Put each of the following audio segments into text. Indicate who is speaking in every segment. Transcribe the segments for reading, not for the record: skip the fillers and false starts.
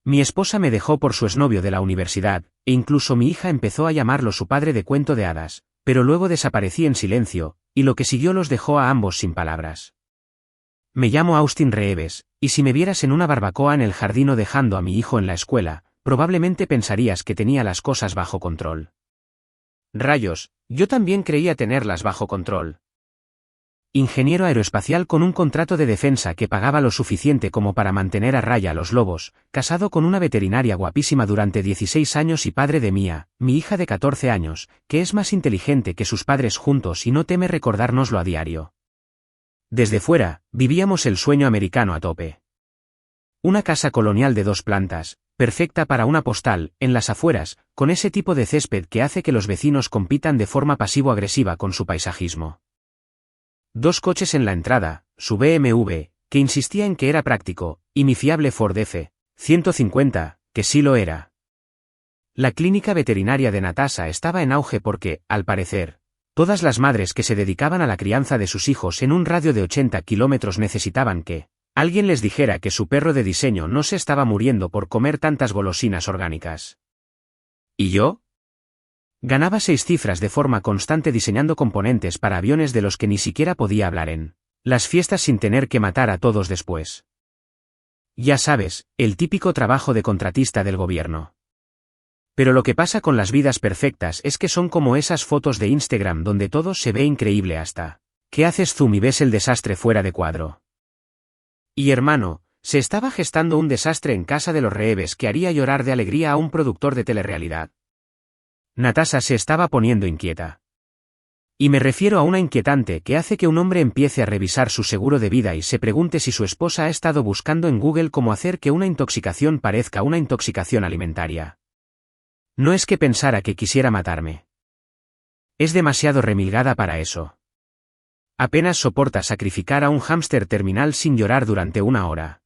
Speaker 1: Mi esposa me dejó por su exnovio de la universidad, e incluso mi hija empezó a llamarlo su padre de cuento de hadas, pero luego desaparecí en silencio, y lo que siguió los dejó a ambos sin palabras. Me llamo Austin Reeves, y si me vieras en una barbacoa en el jardín o dejando a mi hijo en la escuela, probablemente pensarías que tenía las cosas bajo control. Rayos, yo también creía tenerlas bajo control. Ingeniero aeroespacial con un contrato de defensa que pagaba lo suficiente como para mantener a raya a los lobos, casado con una veterinaria guapísima durante 16 años y padre de Mia, mi hija de 14 años, que es más inteligente que sus padres juntos y no teme recordárnoslo a diario. Desde fuera, vivíamos el sueño americano a tope. Una casa colonial de 2 plantas, perfecta para una postal, en las afueras, con ese tipo de césped que hace que los vecinos compitan de forma pasivo-agresiva con su paisajismo. 2 coches en la entrada, su BMW, que insistía en que era práctico, y mi fiable Ford F-150, que sí lo era. La clínica veterinaria de Natasha estaba en auge porque, al parecer, todas las madres que se dedicaban a la crianza de sus hijos en un radio de 80 kilómetros necesitaban que alguien les dijera que su perro de diseño no se estaba muriendo por comer tantas golosinas orgánicas. ¿Y yo? Ganaba 6 cifras de forma constante diseñando componentes para aviones de los que ni siquiera podía hablar en las fiestas sin tener que matar a todos después. Ya sabes, el típico trabajo de contratista del gobierno. Pero lo que pasa con las vidas perfectas es que son como esas fotos de Instagram donde todo se ve increíble hasta que haces zoom y ves el desastre fuera de cuadro. Y hermano, se estaba gestando un desastre en casa de los Reeves que haría llorar de alegría a un productor de telerrealidad. Natasha se estaba poniendo inquieta. Y me refiero a una inquietante que hace que un hombre empiece a revisar su seguro de vida y se pregunte si su esposa ha estado buscando en Google cómo hacer que una intoxicación parezca una intoxicación alimentaria. No es que pensara que quisiera matarme. Es demasiado remilgada para eso. Apenas soporta sacrificar a un hámster terminal sin llorar durante 1 hora.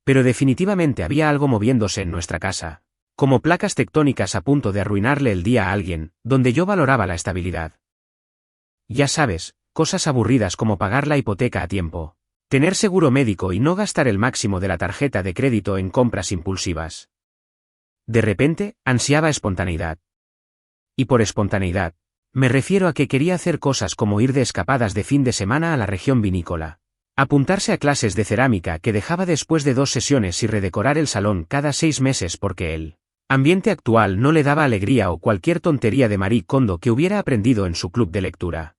Speaker 1: Pero definitivamente había algo moviéndose en nuestra casa, como placas tectónicas a punto de arruinarle el día a alguien, donde yo valoraba la estabilidad. Ya sabes, cosas aburridas como pagar la hipoteca a tiempo, tener seguro médico y no gastar el máximo de la tarjeta de crédito en compras impulsivas. De repente, ansiaba espontaneidad. Y por espontaneidad, me refiero a que quería hacer cosas como ir de escapadas de fin de semana a la región vinícola, apuntarse a clases de cerámica que dejaba después de 2 sesiones y redecorar el salón cada 6 meses porque el ambiente actual no le daba alegría o cualquier tontería de Marie Kondo que hubiera aprendido en su club de lectura.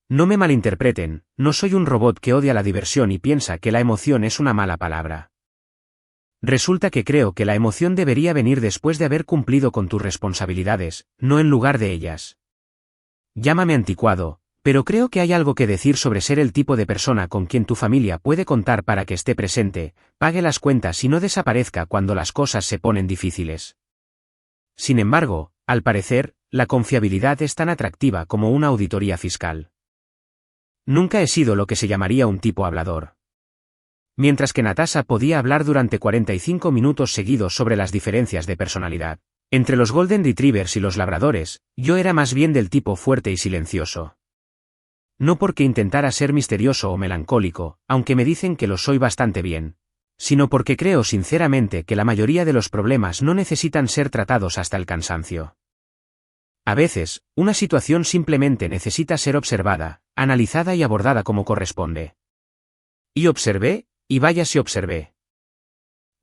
Speaker 1: No me malinterpreten, no soy un robot que odia la diversión y piensa que la emoción es una mala palabra. Resulta que creo que la emoción debería venir después de haber cumplido con tus responsabilidades, no en lugar de ellas. Llámame anticuado, pero creo que hay algo que decir sobre ser el tipo de persona con quien tu familia puede contar para que esté presente, pague las cuentas y no desaparezca cuando las cosas se ponen difíciles. Sin embargo, al parecer, la confiabilidad es tan atractiva como una auditoría fiscal. Nunca he sido lo que se llamaría un tipo hablador. Mientras que Natasha podía hablar durante 45 minutos seguidos sobre las diferencias de personalidad entre los Golden Retrievers y los labradores, yo era más bien del tipo fuerte y silencioso. No porque intentara ser misterioso o melancólico, aunque me dicen que lo soy bastante bien, sino porque creo sinceramente que la mayoría de los problemas no necesitan ser tratados hasta el cansancio. A veces, una situación simplemente necesita ser observada, analizada y abordada como corresponde. Y observé, y vaya si observé.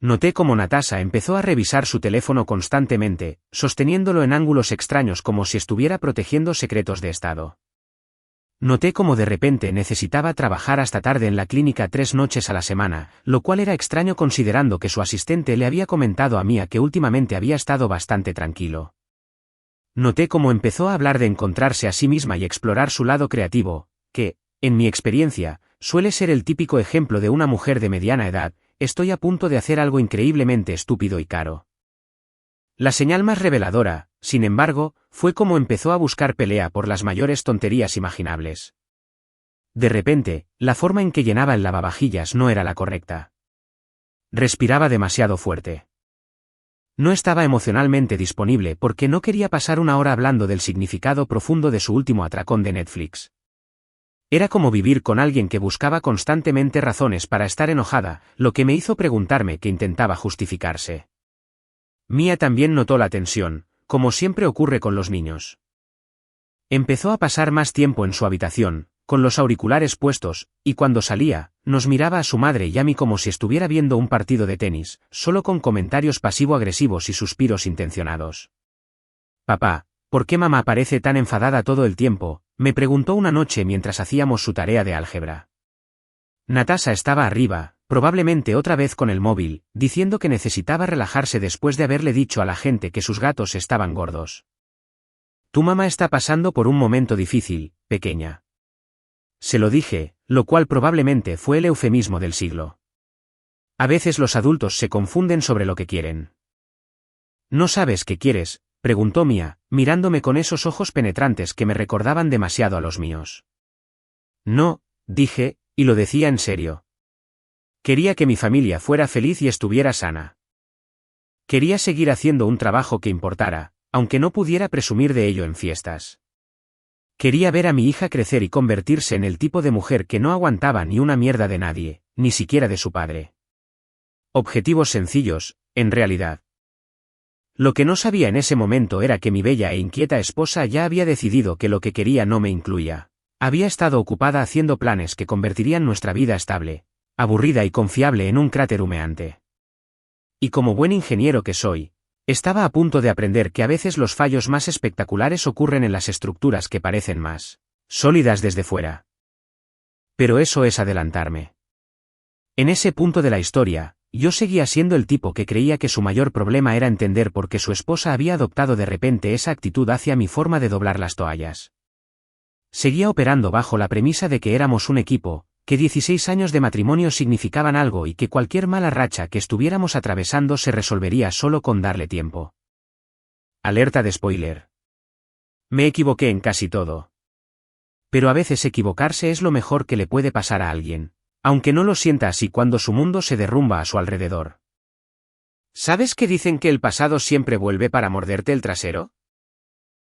Speaker 1: Noté cómo Natasha empezó a revisar su teléfono constantemente, sosteniéndolo en ángulos extraños como si estuviera protegiendo secretos de estado. Noté cómo de repente necesitaba trabajar hasta tarde en la clínica 3 noches a la semana, lo cual era extraño considerando que su asistente le había comentado a Mia que últimamente había estado bastante tranquilo. Noté cómo empezó a hablar de encontrarse a sí misma y explorar su lado creativo, que, en mi experiencia, suele ser el típico ejemplo de una mujer de mediana edad. Estoy a punto de hacer algo increíblemente estúpido y caro. La señal más reveladora, sin embargo, fue cómo empezó a buscar pelea por las mayores tonterías imaginables. De repente, la forma en que llenaba el lavavajillas no era la correcta. Respiraba demasiado fuerte. No estaba emocionalmente disponible porque no quería pasar 1 hora hablando del significado profundo de su último atracón de Netflix. Era como vivir con alguien que buscaba constantemente razones para estar enojada, lo que me hizo preguntarme que intentaba justificarse. Mia también notó la tensión, como siempre ocurre con los niños. Empezó a pasar más tiempo en su habitación, con los auriculares puestos, y cuando salía, nos miraba a su madre y a mí como si estuviera viendo un partido de tenis, solo con comentarios pasivo-agresivos y suspiros intencionados. «Papá, ¿por qué mamá parece tan enfadada todo el tiempo?», me preguntó una noche mientras hacíamos su tarea de álgebra. Natasha estaba arriba, probablemente otra vez con el móvil, diciendo que necesitaba relajarse después de haberle dicho a la gente que sus gatos estaban gordos. «Tu mamá está pasando por un momento difícil, pequeña». Se lo dije, lo cual probablemente fue el eufemismo del siglo. A veces los adultos se confunden sobre lo que quieren. «¿No sabes qué quieres?», preguntó Mia, mirándome con esos ojos penetrantes que me recordaban demasiado a los míos. «No», dije, y lo decía en serio. Quería que mi familia fuera feliz y estuviera sana. Quería seguir haciendo un trabajo que importara, aunque no pudiera presumir de ello en fiestas. Quería ver a mi hija crecer y convertirse en el tipo de mujer que no aguantaba ni una mierda de nadie, ni siquiera de su padre. Objetivos sencillos, en realidad. Lo que no sabía en ese momento era que mi bella e inquieta esposa ya había decidido que lo que quería no me incluía. Había estado ocupada haciendo planes que convertirían nuestra vida estable, aburrida y confiable en un cráter humeante. Y como buen ingeniero que soy, estaba a punto de aprender que a veces los fallos más espectaculares ocurren en las estructuras que parecen más sólidas desde fuera. Pero eso es adelantarme. En ese punto de la historia, yo seguía siendo el tipo que creía que su mayor problema era entender por qué su esposa había adoptado de repente esa actitud hacia mi forma de doblar las toallas. Seguía operando bajo la premisa de que éramos un equipo, que 16 años de matrimonio significaban algo y que cualquier mala racha que estuviéramos atravesando se resolvería solo con darle tiempo. Alerta de spoiler. Me equivoqué en casi todo. Pero a veces equivocarse es lo mejor que le puede pasar a alguien, aunque no lo sienta así cuando su mundo se derrumba a su alrededor. ¿Sabes que dicen que el pasado siempre vuelve para morderte el trasero?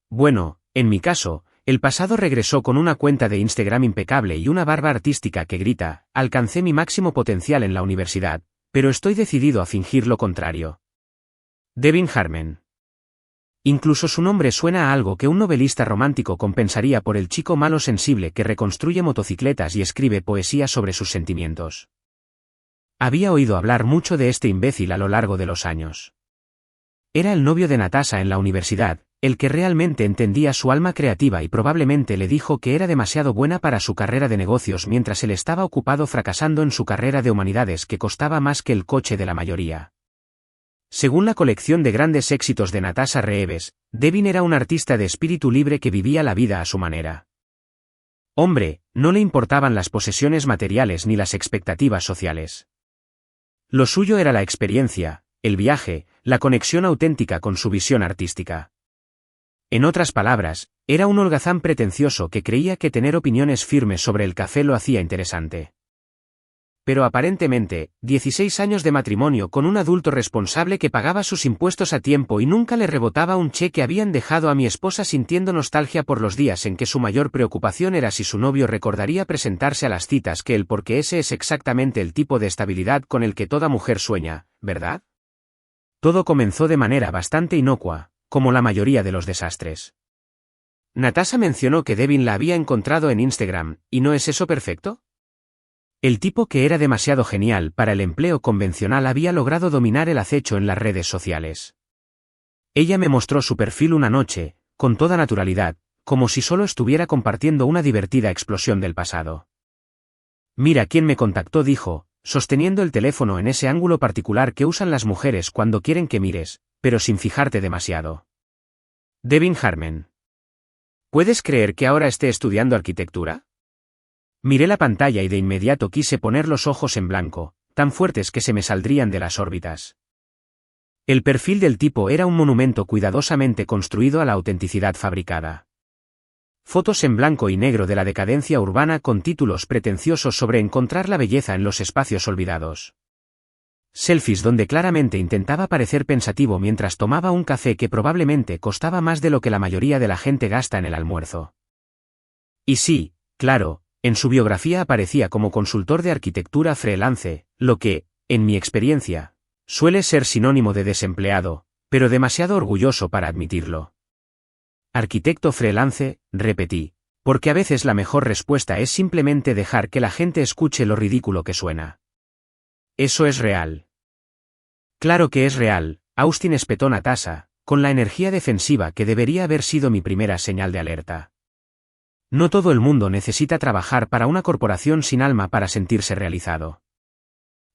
Speaker 1: Bueno, en mi caso, el pasado regresó con una cuenta de Instagram impecable y una barba artística que grita: «Alcancé mi máximo potencial en la universidad, pero estoy decidido a fingir lo contrario». Devin Harmon. Incluso su nombre suena a algo que un novelista romántico compensaría por el chico malo sensible que reconstruye motocicletas y escribe poesía sobre sus sentimientos. Había oído hablar mucho de este imbécil a lo largo de los años. Era el novio de Natasha en la universidad, el que realmente entendía su alma creativa y probablemente le dijo que era demasiado buena para su carrera de negocios mientras él estaba ocupado fracasando en su carrera de humanidades que costaba más que el coche de la mayoría. Según la colección de grandes éxitos de Natasha Reeves, Devin era un artista de espíritu libre que vivía la vida a su manera. Hombre, no le importaban las posesiones materiales ni las expectativas sociales. Lo suyo era la experiencia, el viaje, la conexión auténtica con su visión artística. En otras palabras, era un holgazán pretencioso que creía que tener opiniones firmes sobre el café lo hacía interesante. Pero aparentemente, 16 años de matrimonio con un adulto responsable que pagaba sus impuestos a tiempo y nunca le rebotaba un cheque habían dejado a mi esposa sintiendo nostalgia por los días en que su mayor preocupación era si su novio recordaría presentarse a las citas que él, porque ese es exactamente el tipo de estabilidad con el que toda mujer sueña, ¿verdad? Todo comenzó de manera bastante inocua, como la mayoría de los desastres. Natasha mencionó que Devin la había encontrado en Instagram, ¿y no es eso perfecto? El tipo que era demasiado genial para el empleo convencional había logrado dominar el acecho en las redes sociales. Ella me mostró su perfil una noche, con toda naturalidad, como si solo estuviera compartiendo una divertida explosión del pasado. «Mira quién me contactó», dijo, sosteniendo el teléfono en ese ángulo particular que usan las mujeres cuando quieren que mires, pero sin fijarte demasiado. Devin Harmon. ¿Puedes creer que ahora esté estudiando arquitectura? Miré la pantalla y de inmediato quise poner los ojos en blanco, tan fuertes que se me saldrían de las órbitas. El perfil del tipo era un monumento cuidadosamente construido a la autenticidad fabricada. Fotos en blanco y negro de la decadencia urbana con títulos pretenciosos sobre encontrar la belleza en los espacios olvidados. Selfies donde claramente intentaba parecer pensativo mientras tomaba un café que probablemente costaba más de lo que la mayoría de la gente gasta en el almuerzo. Y sí, claro, En su biografía aparecía como consultor de arquitectura freelance, lo que, en mi experiencia, suele ser sinónimo de desempleado, pero demasiado orgulloso para admitirlo. Arquitecto freelance, repetí, porque a veces la mejor respuesta es simplemente dejar que la gente escuche lo ridículo que suena. Eso es real. Claro que es real, Austin espetó Natasha, con la energía defensiva que debería haber sido mi primera señal de alerta. No todo el mundo necesita trabajar para una corporación sin alma para sentirse realizado.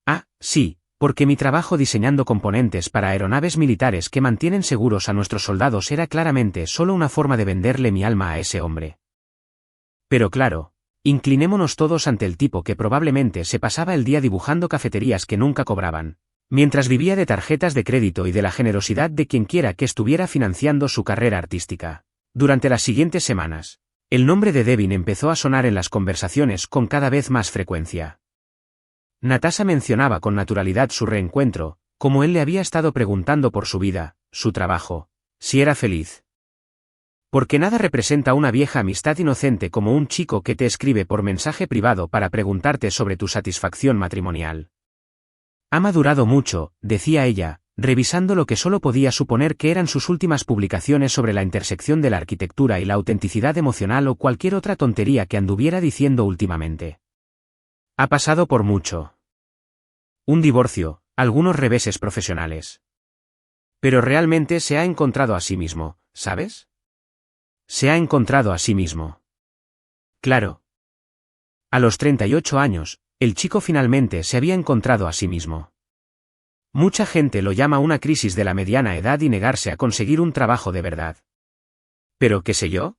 Speaker 1: Ah, sí, porque mi trabajo diseñando componentes para aeronaves militares que mantienen seguros a nuestros soldados era claramente solo una forma de venderle mi alma a ese hombre. Pero claro, inclinémonos todos ante el tipo que probablemente se pasaba el día dibujando cafeterías que nunca cobraban, mientras vivía de tarjetas de crédito y de la generosidad de quienquiera que estuviera financiando su carrera artística. Durante las siguientes semanas, el nombre de Devin empezó a sonar en las conversaciones con cada vez más frecuencia. Natasha mencionaba con naturalidad su reencuentro, como él le había estado preguntando por su vida, su trabajo, si era feliz. Porque nada representa una vieja amistad inocente como un chico que te escribe por mensaje privado para preguntarte sobre tu satisfacción matrimonial. Ha madurado mucho, decía ella, revisando lo que solo podía suponer que eran sus últimas publicaciones sobre la intersección de la arquitectura y la autenticidad emocional o cualquier otra tontería que anduviera diciendo últimamente. Ha pasado por mucho. Un divorcio, algunos reveses profesionales. Pero realmente se ha encontrado a sí mismo, ¿sabes? Se ha encontrado a sí mismo. Claro. A los 38 años, el chico finalmente se había encontrado a sí mismo. Mucha gente lo llama una crisis de la mediana edad y negarse a conseguir un trabajo de verdad. ¿Pero qué sé yo?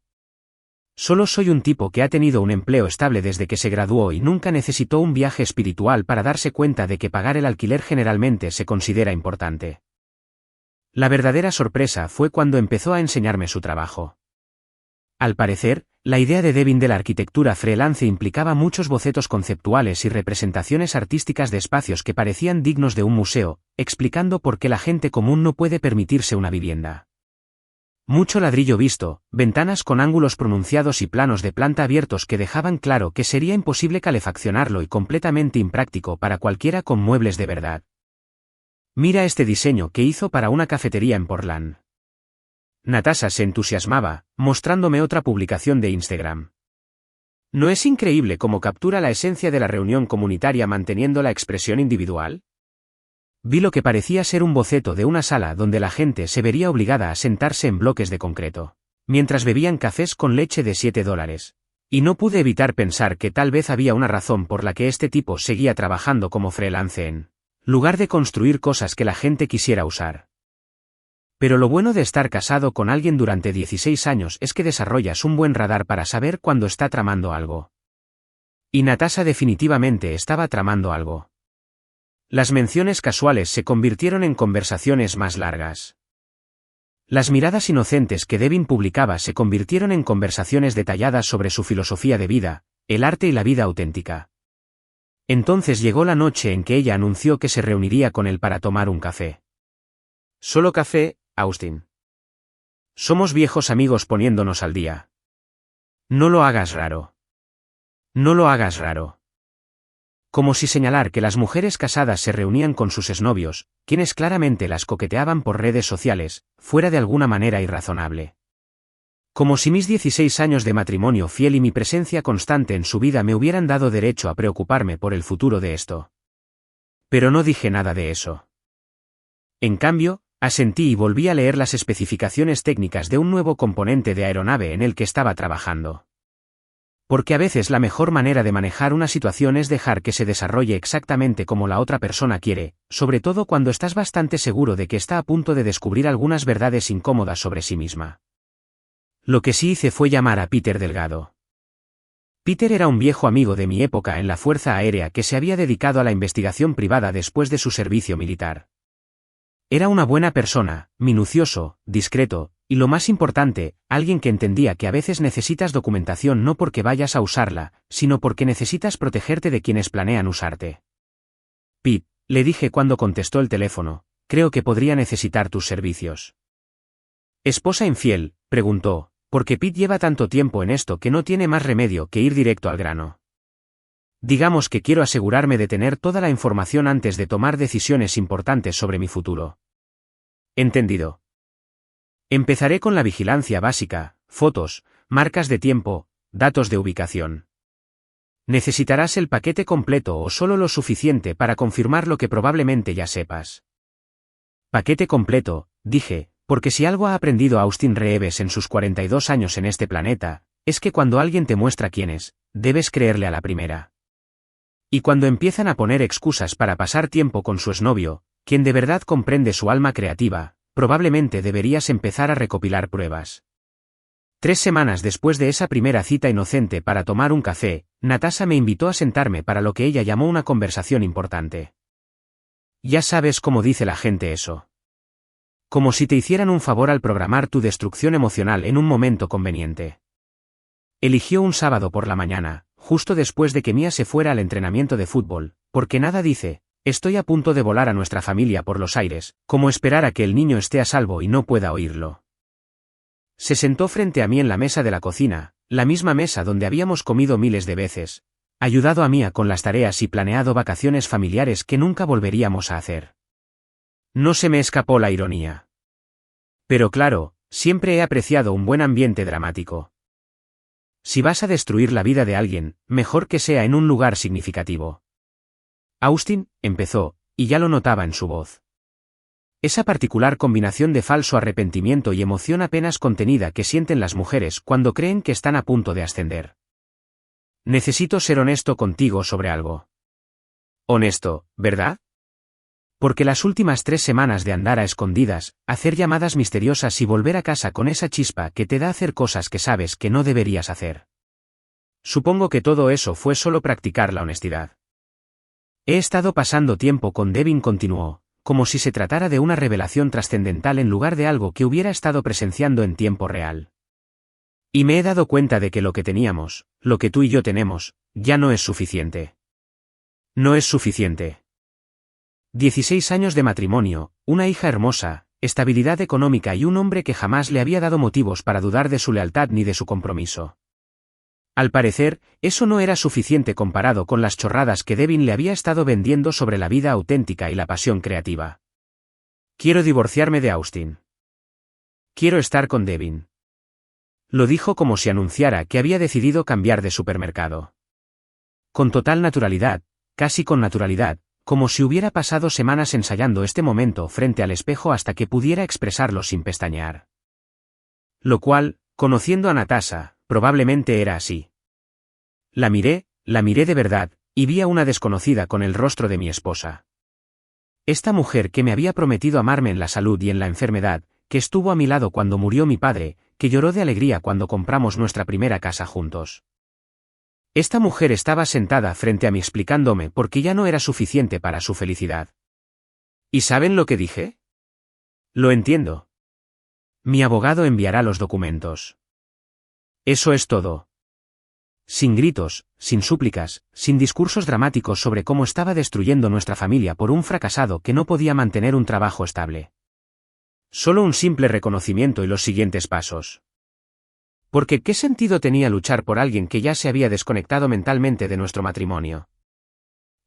Speaker 1: Solo soy un tipo que ha tenido un empleo estable desde que se graduó y nunca necesitó un viaje espiritual para darse cuenta de que pagar el alquiler generalmente se considera importante. La verdadera sorpresa fue cuando empezó a enseñarme su trabajo. Al parecer, la idea de Devin de la arquitectura freelance implicaba muchos bocetos conceptuales y representaciones artísticas de espacios que parecían dignos de un museo, explicando por qué la gente común no puede permitirse una vivienda. Mucho ladrillo visto, ventanas con ángulos pronunciados y planos de planta abiertos que dejaban claro que sería imposible calefaccionarlo y completamente impráctico para cualquiera con muebles de verdad. Mira este diseño que hizo para una cafetería en Portland. Natasha se entusiasmaba, mostrándome otra publicación de Instagram. ¿No es increíble cómo captura la esencia de la reunión comunitaria manteniendo la expresión individual? Vi lo que parecía ser un boceto de una sala donde la gente se vería obligada a sentarse en bloques de concreto, mientras bebían cafés con leche de $7. Y no pude evitar pensar que tal vez había una razón por la que este tipo seguía trabajando como freelance en lugar de construir cosas que la gente quisiera usar. Pero lo bueno de estar casado con alguien durante 16 años es que desarrollas un buen radar para saber cuándo está tramando algo. Y Natasha definitivamente estaba tramando algo. Las menciones casuales se convirtieron en conversaciones más largas. Las miradas inocentes que Devin publicaba se convirtieron en conversaciones detalladas sobre su filosofía de vida, el arte y la vida auténtica. Entonces llegó la noche en que ella anunció que se reuniría con él para tomar un café. Solo café, Austin. Somos viejos amigos poniéndonos al día. No lo hagas raro. No lo hagas raro. Como si señalar que las mujeres casadas se reunían con sus exnovios, quienes claramente las coqueteaban por redes sociales, fuera de alguna manera irrazonable. Como si mis 16 años de matrimonio fiel y mi presencia constante en su vida me hubieran dado derecho a preocuparme por el futuro de esto. Pero no dije nada de eso. En cambio, asentí y volví a leer las especificaciones técnicas de un nuevo componente de aeronave en el que estaba trabajando. Porque a veces la mejor manera de manejar una situación es dejar que se desarrolle exactamente como la otra persona quiere, sobre todo cuando estás bastante seguro de que está a punto de descubrir algunas verdades incómodas sobre sí misma. Lo que sí hice fue llamar a Peter Delgado. Peter era un viejo amigo de mi época en la Fuerza Aérea que se había dedicado a la investigación privada después de su servicio militar. Era una buena persona, minucioso, discreto, y lo más importante, alguien que entendía que a veces necesitas documentación no porque vayas a usarla, sino porque necesitas protegerte de quienes planean usarte. Pete, le dije cuando contestó el teléfono, creo que podría necesitar tus servicios. ¿Esposa infiel?, preguntó, porque Pete lleva tanto tiempo en esto que no tiene más remedio que ir directo al grano. Digamos que quiero asegurarme de tener toda la información antes de tomar decisiones importantes sobre mi futuro. Entendido. Empezaré con la vigilancia básica, fotos, marcas de tiempo, datos de ubicación. Necesitarás el paquete completo o solo lo suficiente para confirmar lo que probablemente ya sepas. Paquete completo, dije, porque si algo ha aprendido Austin Reeves en sus 42 años en este planeta, es que cuando alguien te muestra quién es, debes creerle a la primera. Y cuando empiezan a poner excusas para pasar tiempo con su exnovio, quien de verdad comprende su alma creativa, probablemente deberías empezar a recopilar pruebas. 3 semanas después de esa primera cita inocente para tomar un café, Natasha me invitó a sentarme para lo que ella llamó una conversación importante. Ya sabes cómo dice la gente eso. Como si te hicieran un favor al programar tu destrucción emocional en un momento conveniente. Eligió un sábado por la mañana, justo después de que Mia se fuera al entrenamiento de fútbol, porque nada dice, estoy a punto de volar a nuestra familia por los aires, como esperar a que el niño esté a salvo y no pueda oírlo. Se sentó frente a mí en la mesa de la cocina, la misma mesa donde habíamos comido miles de veces, ayudado a Mia con las tareas y planeado vacaciones familiares que nunca volveríamos a hacer. No se me escapó la ironía. Pero claro, siempre he apreciado un buen ambiente dramático. Si vas a destruir la vida de alguien, mejor que sea en un lugar significativo. Austin, empezó, y ya lo notaba en su voz. Esa particular combinación de falso arrepentimiento y emoción apenas contenida que sienten las mujeres cuando creen que están a punto de ascender. Necesito ser honesto contigo sobre algo. Honesto, ¿verdad? Porque las últimas 3 semanas de andar a escondidas, hacer llamadas misteriosas y volver a casa con esa chispa que te da hacer cosas que sabes que no deberías hacer. Supongo que todo eso fue solo practicar la honestidad. He estado pasando tiempo con Devin, continuó, como si se tratara de una revelación trascendental en lugar de algo que hubiera estado presenciando en tiempo real. Y me he dado cuenta de que lo que teníamos, lo que tú y yo tenemos, ya no es suficiente. No es suficiente. 16 años de matrimonio, una hija hermosa, estabilidad económica y un hombre que jamás le había dado motivos para dudar de su lealtad ni de su compromiso. Al parecer, eso no era suficiente comparado con las chorradas que Devin le había estado vendiendo sobre la vida auténtica y la pasión creativa. Quiero divorciarme de Austin. Quiero estar con Devin. Lo dijo como si anunciara que había decidido cambiar de supermercado. Con total naturalidad, casi con naturalidad, como si hubiera pasado semanas ensayando este momento frente al espejo hasta que pudiera expresarlo sin pestañear. Lo cual, conociendo a Natasha, probablemente era así. La miré de verdad, y vi a una desconocida con el rostro de mi esposa. Esta mujer que me había prometido amarme en la salud y en la enfermedad, que estuvo a mi lado cuando murió mi padre, que lloró de alegría cuando compramos nuestra primera casa juntos. Esta mujer estaba sentada frente a mí explicándome por qué ya no era suficiente para su felicidad. ¿Y saben lo que dije? Lo entiendo. Mi abogado enviará los documentos. Eso es todo. Sin gritos, sin súplicas, sin discursos dramáticos sobre cómo estaba destruyendo nuestra familia por un fracasado que no podía mantener un trabajo estable. Solo un simple reconocimiento y los siguientes pasos. Porque ¿qué sentido tenía luchar por alguien que ya se había desconectado mentalmente de nuestro matrimonio?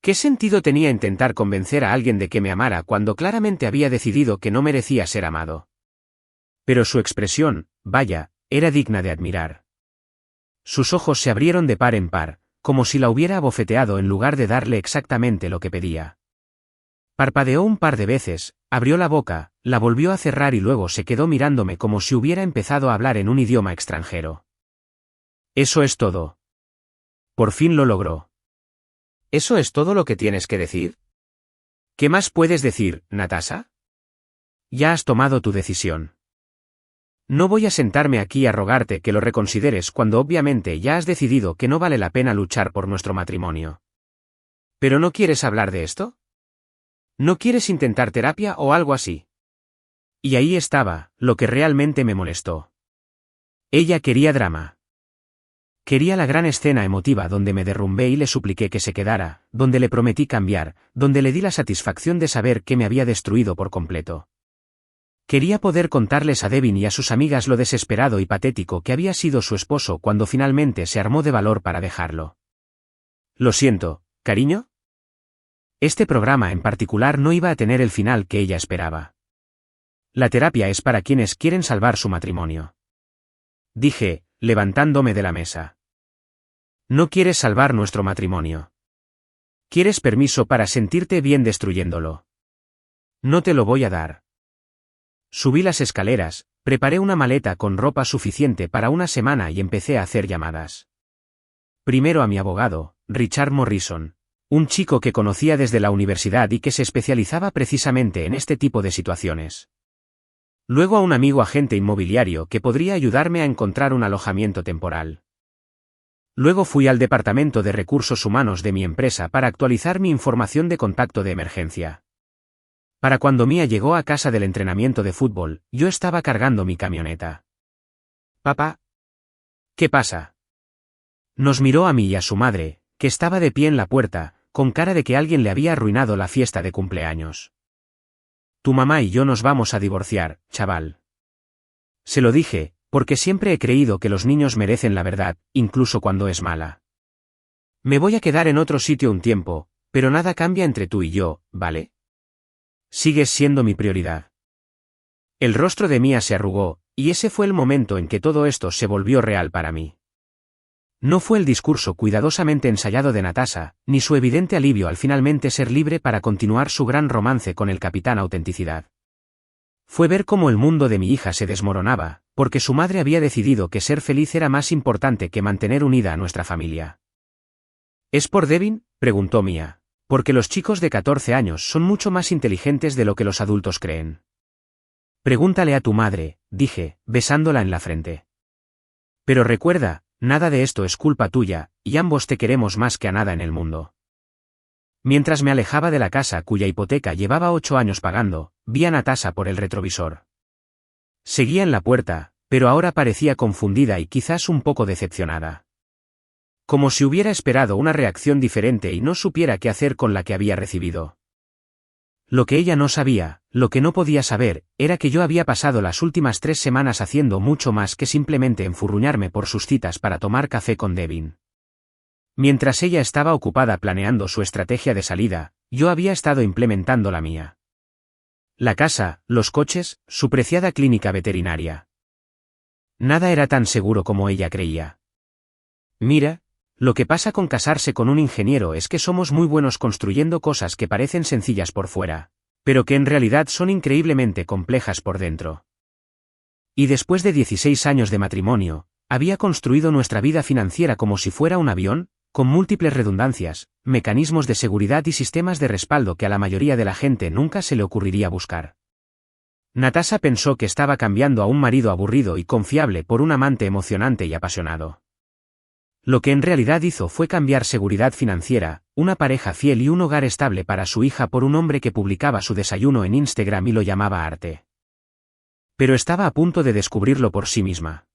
Speaker 1: ¿Qué sentido tenía intentar convencer a alguien de que me amara cuando claramente había decidido que no merecía ser amado? Pero su expresión, vaya, era digna de admirar. Sus ojos se abrieron de par en par, como si la hubiera abofeteado en lugar de darle exactamente lo que pedía. Parpadeó un par de veces, abrió la boca, la volvió a cerrar y luego se quedó mirándome como si hubiera empezado a hablar en un idioma extranjero. Eso es todo. Por fin lo logró. ¿Eso es todo lo que tienes que decir? ¿Qué más puedes decir, Natasha? Ya has tomado tu decisión. No voy a sentarme aquí a rogarte que lo reconsideres cuando obviamente ya has decidido que no vale la pena luchar por nuestro matrimonio. ¿Pero no quieres hablar de esto? ¿No quieres intentar terapia o algo así? Y ahí estaba, lo que realmente me molestó. Ella quería drama. Quería la gran escena emotiva donde me derrumbé y le supliqué que se quedara, donde le prometí cambiar, donde le di la satisfacción de saber que me había destruido por completo. Quería poder contarles a Devin y a sus amigas lo desesperado y patético que había sido su esposo cuando finalmente se armó de valor para dejarlo. Lo siento, cariño. Este programa en particular no iba a tener el final que ella esperaba. La terapia es para quienes quieren salvar su matrimonio. Dije, levantándome de la mesa. No quieres salvar nuestro matrimonio. Quieres permiso para sentirte bien destruyéndolo. No te lo voy a dar. Subí las escaleras, preparé una maleta con ropa suficiente para una semana y empecé a hacer llamadas. Primero a mi abogado, Richard Morrison, un chico que conocía desde la universidad y que se especializaba precisamente en este tipo de situaciones. Luego a un amigo agente inmobiliario que podría ayudarme a encontrar un alojamiento temporal. Luego fui al departamento de recursos humanos de mi empresa para actualizar mi información de contacto de emergencia. Para cuando Mia llegó a casa del entrenamiento de fútbol, yo estaba cargando mi camioneta. «Papá. ¿Qué pasa?» Nos miró a mí y a su madre, que estaba de pie en la puerta, con cara de que alguien le había arruinado la fiesta de cumpleaños. «Tu mamá y yo nos vamos a divorciar, chaval». Se lo dije, porque siempre he creído que los niños merecen la verdad, incluso cuando es mala. Me voy a quedar en otro sitio un tiempo, pero nada cambia entre tú y yo, ¿vale? Sigues siendo mi prioridad. El rostro de Mia se arrugó, y ese fue el momento en que todo esto se volvió real para mí. No fue el discurso cuidadosamente ensayado de Natasha, ni su evidente alivio al finalmente ser libre para continuar su gran romance con el Capitán Autenticidad. Fue ver cómo el mundo de mi hija se desmoronaba, porque su madre había decidido que ser feliz era más importante que mantener unida a nuestra familia. ¿Es por Devin?, preguntó Mia, porque los chicos de 14 años son mucho más inteligentes de lo que los adultos creen. Pregúntale a tu madre, dije, besándola en la frente. Pero recuerda, nada de esto es culpa tuya, y ambos te queremos más que a nada en el mundo. Mientras me alejaba de la casa cuya hipoteca llevaba 8 años pagando, vi a Natasha por el retrovisor. Seguía en la puerta, pero ahora parecía confundida y quizás un poco decepcionada. Como si hubiera esperado una reacción diferente y no supiera qué hacer con la que había recibido. Lo que ella no sabía, lo que no podía saber, era que yo había pasado las últimas 3 semanas haciendo mucho más que simplemente enfurruñarme por sus citas para tomar café con Devin. Mientras ella estaba ocupada planeando su estrategia de salida, yo había estado implementando la mía. La casa, los coches, su preciada clínica veterinaria. Nada era tan seguro como ella creía. Mira, lo que pasa con casarse con un ingeniero es que somos muy buenos construyendo cosas que parecen sencillas por fuera, pero que en realidad son increíblemente complejas por dentro. Y después de 16 años de matrimonio, había construido nuestra vida financiera como si fuera un avión, con múltiples redundancias, mecanismos de seguridad y sistemas de respaldo que a la mayoría de la gente nunca se le ocurriría buscar. Natasha pensó que estaba cambiando a un marido aburrido y confiable por un amante emocionante y apasionado. Lo que en realidad hizo fue cambiar seguridad financiera, una pareja fiel y un hogar estable para su hija por un hombre que publicaba su desayuno en Instagram y lo llamaba arte. Pero estaba a punto de descubrirlo por sí misma.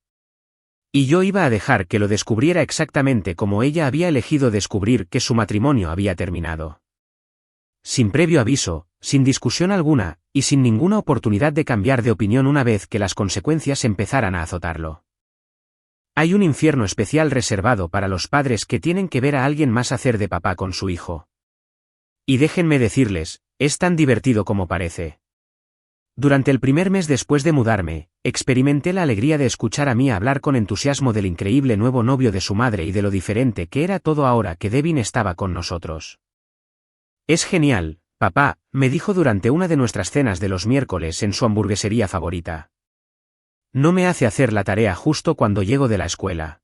Speaker 1: Y yo iba a dejar que lo descubriera exactamente como ella había elegido descubrir que su matrimonio había terminado. Sin previo aviso, sin discusión alguna, y sin ninguna oportunidad de cambiar de opinión una vez que las consecuencias empezaran a azotarlo. Hay un infierno especial reservado para los padres que tienen que ver a alguien más hacer de papá con su hijo. Y déjenme decirles, es tan divertido como parece. Durante el primer mes después de mudarme, experimenté la alegría de escuchar a Mia hablar con entusiasmo del increíble nuevo novio de su madre y de lo diferente que era todo ahora que Devin estaba con nosotros. Es genial, papá, me dijo durante una de nuestras cenas de los miércoles en su hamburguesería favorita. No me hace hacer la tarea justo cuando llego de la escuela.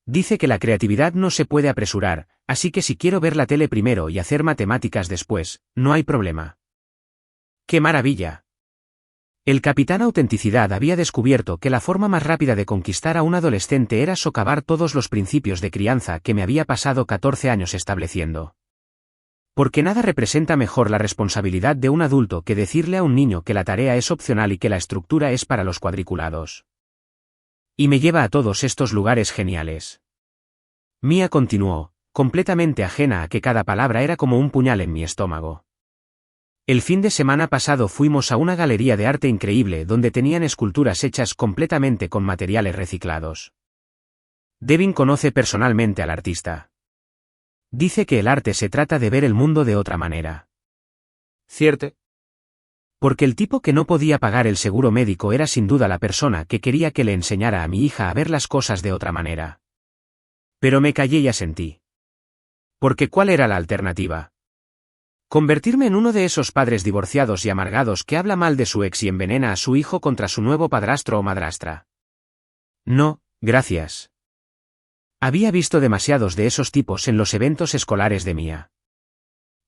Speaker 1: Dice que la creatividad no se puede apresurar, así que si quiero ver la tele primero y hacer matemáticas después, no hay problema. ¡Qué maravilla! El Capitán Autenticidad había descubierto que la forma más rápida de conquistar a un adolescente era socavar todos los principios de crianza que me había pasado 14 años estableciendo. Porque nada representa mejor la responsabilidad de un adulto que decirle a un niño que la tarea es opcional y que la estructura es para los cuadriculados. Y me lleva a todos estos lugares geniales. Mia continuó, completamente ajena a que cada palabra era como un puñal en mi estómago. El fin de semana pasado fuimos a una galería de arte increíble donde tenían esculturas hechas completamente con materiales reciclados. Devin conoce personalmente al artista. Dice que el arte se trata de ver el mundo de otra manera.
Speaker 2: ¿Cierto?
Speaker 1: Porque el tipo que no podía pagar el seguro médico era sin duda la persona que quería que le enseñara a mi hija a ver las cosas de otra manera. Pero me callé y asentí. Porque ¿cuál era la alternativa? ¿Convertirme en uno de esos padres divorciados y amargados que habla mal de su ex y envenena a su hijo contra su nuevo padrastro o madrastra? No, gracias. Había visto demasiados de esos tipos en los eventos escolares de Mia.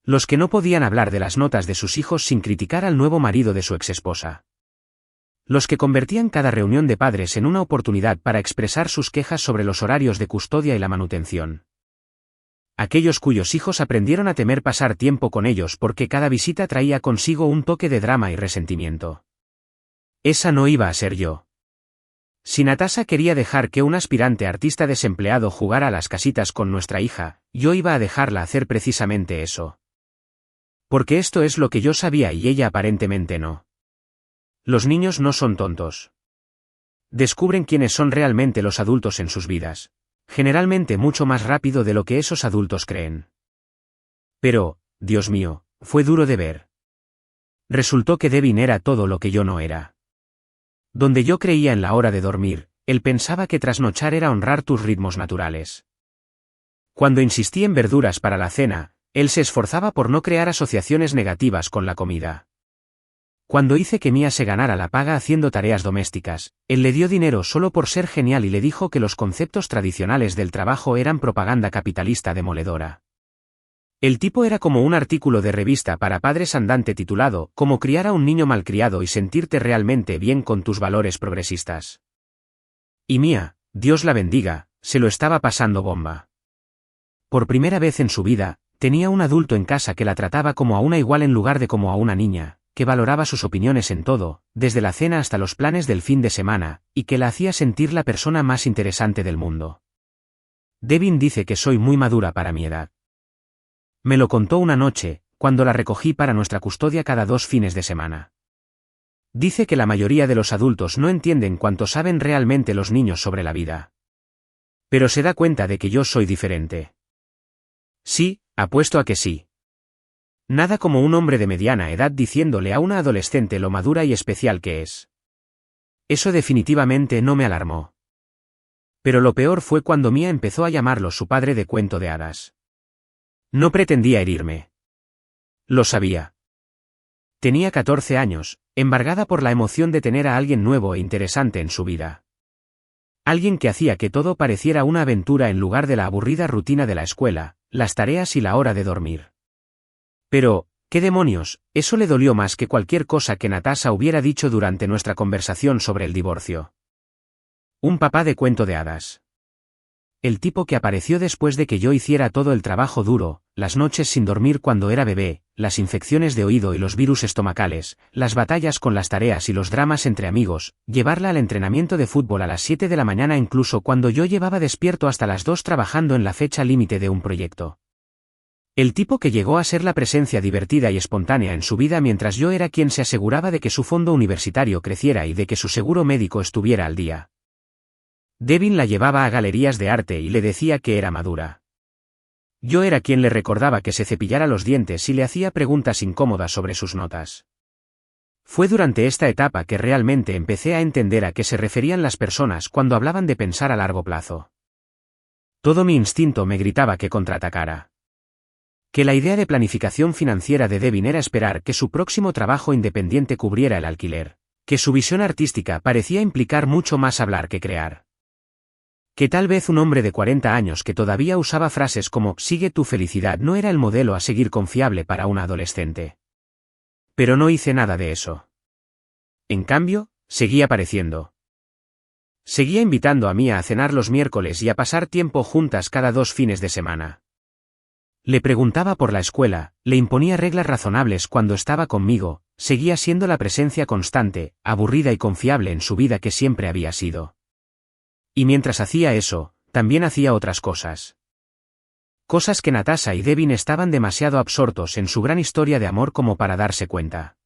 Speaker 1: Los que no podían hablar de las notas de sus hijos sin criticar al nuevo marido de su exesposa. Los que convertían cada reunión de padres en una oportunidad para expresar sus quejas sobre los horarios de custodia y la manutención. Aquellos cuyos hijos aprendieron a temer pasar tiempo con ellos porque cada visita traía consigo un toque de drama y resentimiento. Esa no iba a ser yo. Si Natasha quería dejar que un aspirante artista desempleado jugara a las casitas con nuestra hija, yo iba a dejarla hacer precisamente eso. Porque esto es lo que yo sabía y ella aparentemente no. Los niños no son tontos. Descubren quiénes son realmente los adultos en sus vidas, generalmente mucho más rápido de lo que esos adultos creen. Pero, Dios mío, fue duro de ver. Resultó que Devin era todo lo que yo no era. Donde yo creía en la hora de dormir, él pensaba que trasnochar era honrar tus ritmos naturales. Cuando insistí en verduras para la cena, él se esforzaba por no crear asociaciones negativas con la comida. Cuando hice que Mia se ganara la paga haciendo tareas domésticas, él le dio dinero solo por ser genial y le dijo que los conceptos tradicionales del trabajo eran propaganda capitalista demoledora. El tipo era como un artículo de revista para padres andante titulado «Cómo criar a un niño malcriado y sentirte realmente bien con tus valores progresistas». Y Mia, Dios la bendiga, se lo estaba pasando bomba. Por primera vez en su vida, tenía un adulto en casa que la trataba como a una igual en lugar de como a una niña, que valoraba sus opiniones en todo, desde la cena hasta los planes del fin de semana, y que la hacía sentir la persona más interesante del mundo. Devin dice que soy muy madura para mi edad. Me lo contó una noche, cuando la recogí para nuestra custodia cada 2 fines de semana. Dice que la mayoría de los adultos no entienden cuánto saben realmente los niños sobre la vida. Pero se da cuenta de que yo soy diferente. Sí, apuesto a que sí. Nada como un hombre de mediana edad diciéndole a una adolescente lo madura y especial que es. Eso definitivamente no me alarmó. Pero lo peor fue cuando Mia empezó a llamarlo su padre de cuento de hadas. No pretendía herirme. Lo sabía. Tenía 14 años, embargada por la emoción de tener a alguien nuevo e interesante en su vida. Alguien que hacía que todo pareciera una aventura en lugar de la aburrida rutina de la escuela, las tareas y la hora de dormir. Pero, ¿qué demonios? Eso le dolió más que cualquier cosa que Natasha hubiera dicho durante nuestra conversación sobre el divorcio. Un papá de cuento de hadas. El tipo que apareció después de que yo hiciera todo el trabajo duro, las noches sin dormir cuando era bebé, las infecciones de oído y los virus estomacales, las batallas con las tareas y los dramas entre amigos, llevarla al entrenamiento de fútbol a las 7 de la mañana incluso cuando yo llevaba despierto hasta las 2 trabajando en la fecha límite de un proyecto. El tipo que llegó a ser la presencia divertida y espontánea en su vida mientras yo era quien se aseguraba de que su fondo universitario creciera y de que su seguro médico estuviera al día. Devin la llevaba a galerías de arte y le decía que era madura. Yo era quien le recordaba que se cepillara los dientes y le hacía preguntas incómodas sobre sus notas. Fue durante esta etapa que realmente empecé a entender a qué se referían las personas cuando hablaban de pensar a largo plazo. Todo mi instinto me gritaba que contraatacara. Que la idea de planificación financiera de Devin era esperar que su próximo trabajo independiente cubriera el alquiler, que su visión artística parecía implicar mucho más hablar que crear. Que tal vez un hombre de 40 años que todavía usaba frases como «sigue tu felicidad» no era el modelo a seguir confiable para una adolescente. Pero no hice nada de eso. En cambio, seguía apareciendo. Seguía invitando a Mia a cenar los miércoles y a pasar tiempo juntas cada 2 fines de semana. Le preguntaba por la escuela, le imponía reglas razonables cuando estaba conmigo, seguía siendo la presencia constante, aburrida y confiable en su vida que siempre había sido. Y mientras hacía eso, también hacía otras cosas. Cosas que Natasha y Devin estaban demasiado absortos en su gran historia de amor como para darse cuenta.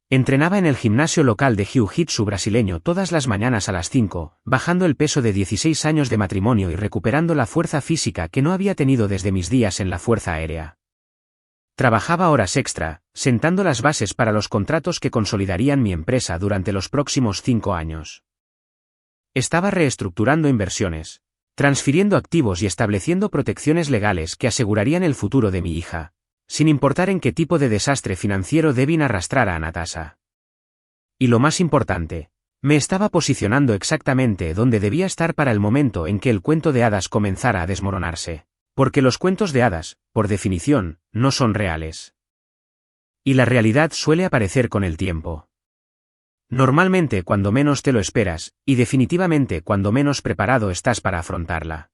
Speaker 1: Entrenaba en el gimnasio local de Jiu-Jitsu brasileño todas las mañanas a las 5, bajando el peso de 16 años de matrimonio y recuperando la fuerza física que no había tenido desde mis días en la Fuerza Aérea. Trabajaba horas extra, sentando las bases para los contratos que consolidarían mi empresa durante los próximos 5 años. Estaba reestructurando inversiones, transfiriendo activos y estableciendo protecciones legales que asegurarían el futuro de mi hija, sin importar en qué tipo de desastre financiero Devin arrastrara a Natasha. Y lo más importante, me estaba posicionando exactamente donde debía estar para el momento en que el cuento de hadas comenzara a desmoronarse, porque los cuentos de hadas, por definición, no son reales. Y la realidad suele aparecer con el tiempo. Normalmente cuando menos te lo esperas, y definitivamente cuando menos preparado estás para afrontarla.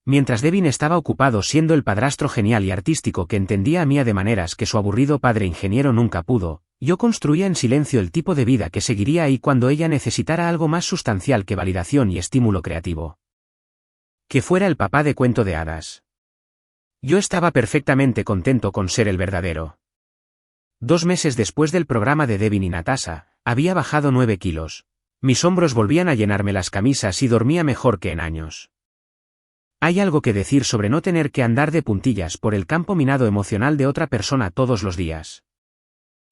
Speaker 1: Mientras Devin estaba ocupado siendo el padrastro genial y artístico que entendía a Mia de maneras que su aburrido padre ingeniero nunca pudo, yo construía en silencio el tipo de vida que seguiría ahí cuando ella necesitara algo más sustancial que validación y estímulo creativo. Que fuera el papá de cuento de hadas. Yo estaba perfectamente contento con ser el verdadero. 2 meses después del programa de Devin y Natasha, había bajado 9 kilos. Mis hombros volvían a llenarme las camisas y dormía mejor que en años. Hay algo que decir sobre no tener que andar de puntillas por el campo minado emocional de otra persona todos los días.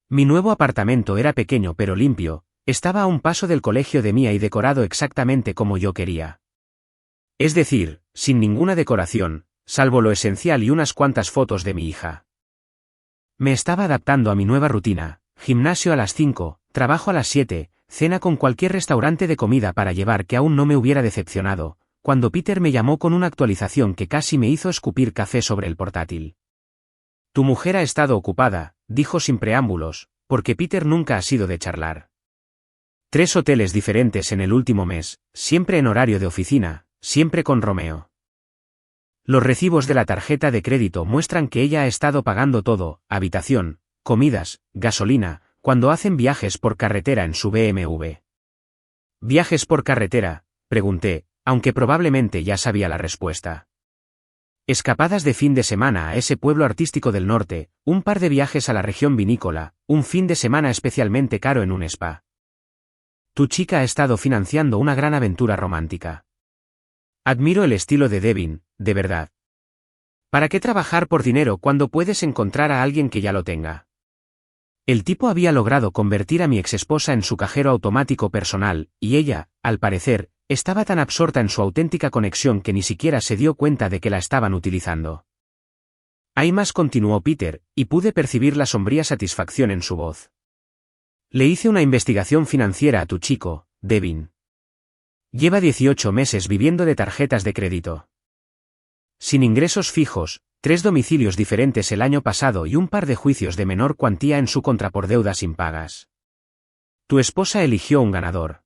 Speaker 1: Mi nuevo apartamento era pequeño pero limpio, estaba a un paso del colegio de Mia y decorado exactamente como yo quería. Es decir, sin ninguna decoración, salvo lo esencial y unas cuantas fotos de mi hija. Me estaba adaptando a mi nueva rutina, gimnasio a las 5, trabajo a las 7, cena con cualquier restaurante de comida para llevar que aún no me hubiera decepcionado, cuando Peter me llamó con una actualización que casi me hizo escupir café sobre el portátil. Tu mujer ha estado ocupada, dijo sin preámbulos, porque Peter nunca ha sido de charlar. 3 hoteles diferentes en el último mes, siempre en horario de oficina, siempre con Romeo. Los recibos de la tarjeta de crédito muestran que ella ha estado pagando todo, habitación, comidas, gasolina, cuando hacen viajes por carretera en su BMW. ¿Viajes por carretera?, pregunté, aunque probablemente ya sabía la respuesta. Escapadas de fin de semana a ese pueblo artístico del norte, un par de viajes a la región vinícola, un fin de semana especialmente caro en un spa. Tu chica ha estado financiando una gran aventura romántica. Admiro el estilo de Devin, de verdad. ¿Para qué trabajar por dinero cuando puedes encontrar a alguien que ya lo tenga? El tipo había logrado convertir a mi exesposa en su cajero automático personal, y ella, al parecer, estaba tan absorta en su auténtica conexión que ni siquiera se dio cuenta de que la estaban utilizando. Hay más, continuó Peter, y pude percibir la sombría satisfacción en su voz. Le hice una investigación financiera a tu chico, Devin. Lleva 18 meses viviendo de tarjetas de crédito. Sin ingresos fijos, 3 domicilios diferentes el año pasado y un par de juicios de menor cuantía en su contra por deudas impagas. Tu esposa eligió un ganador.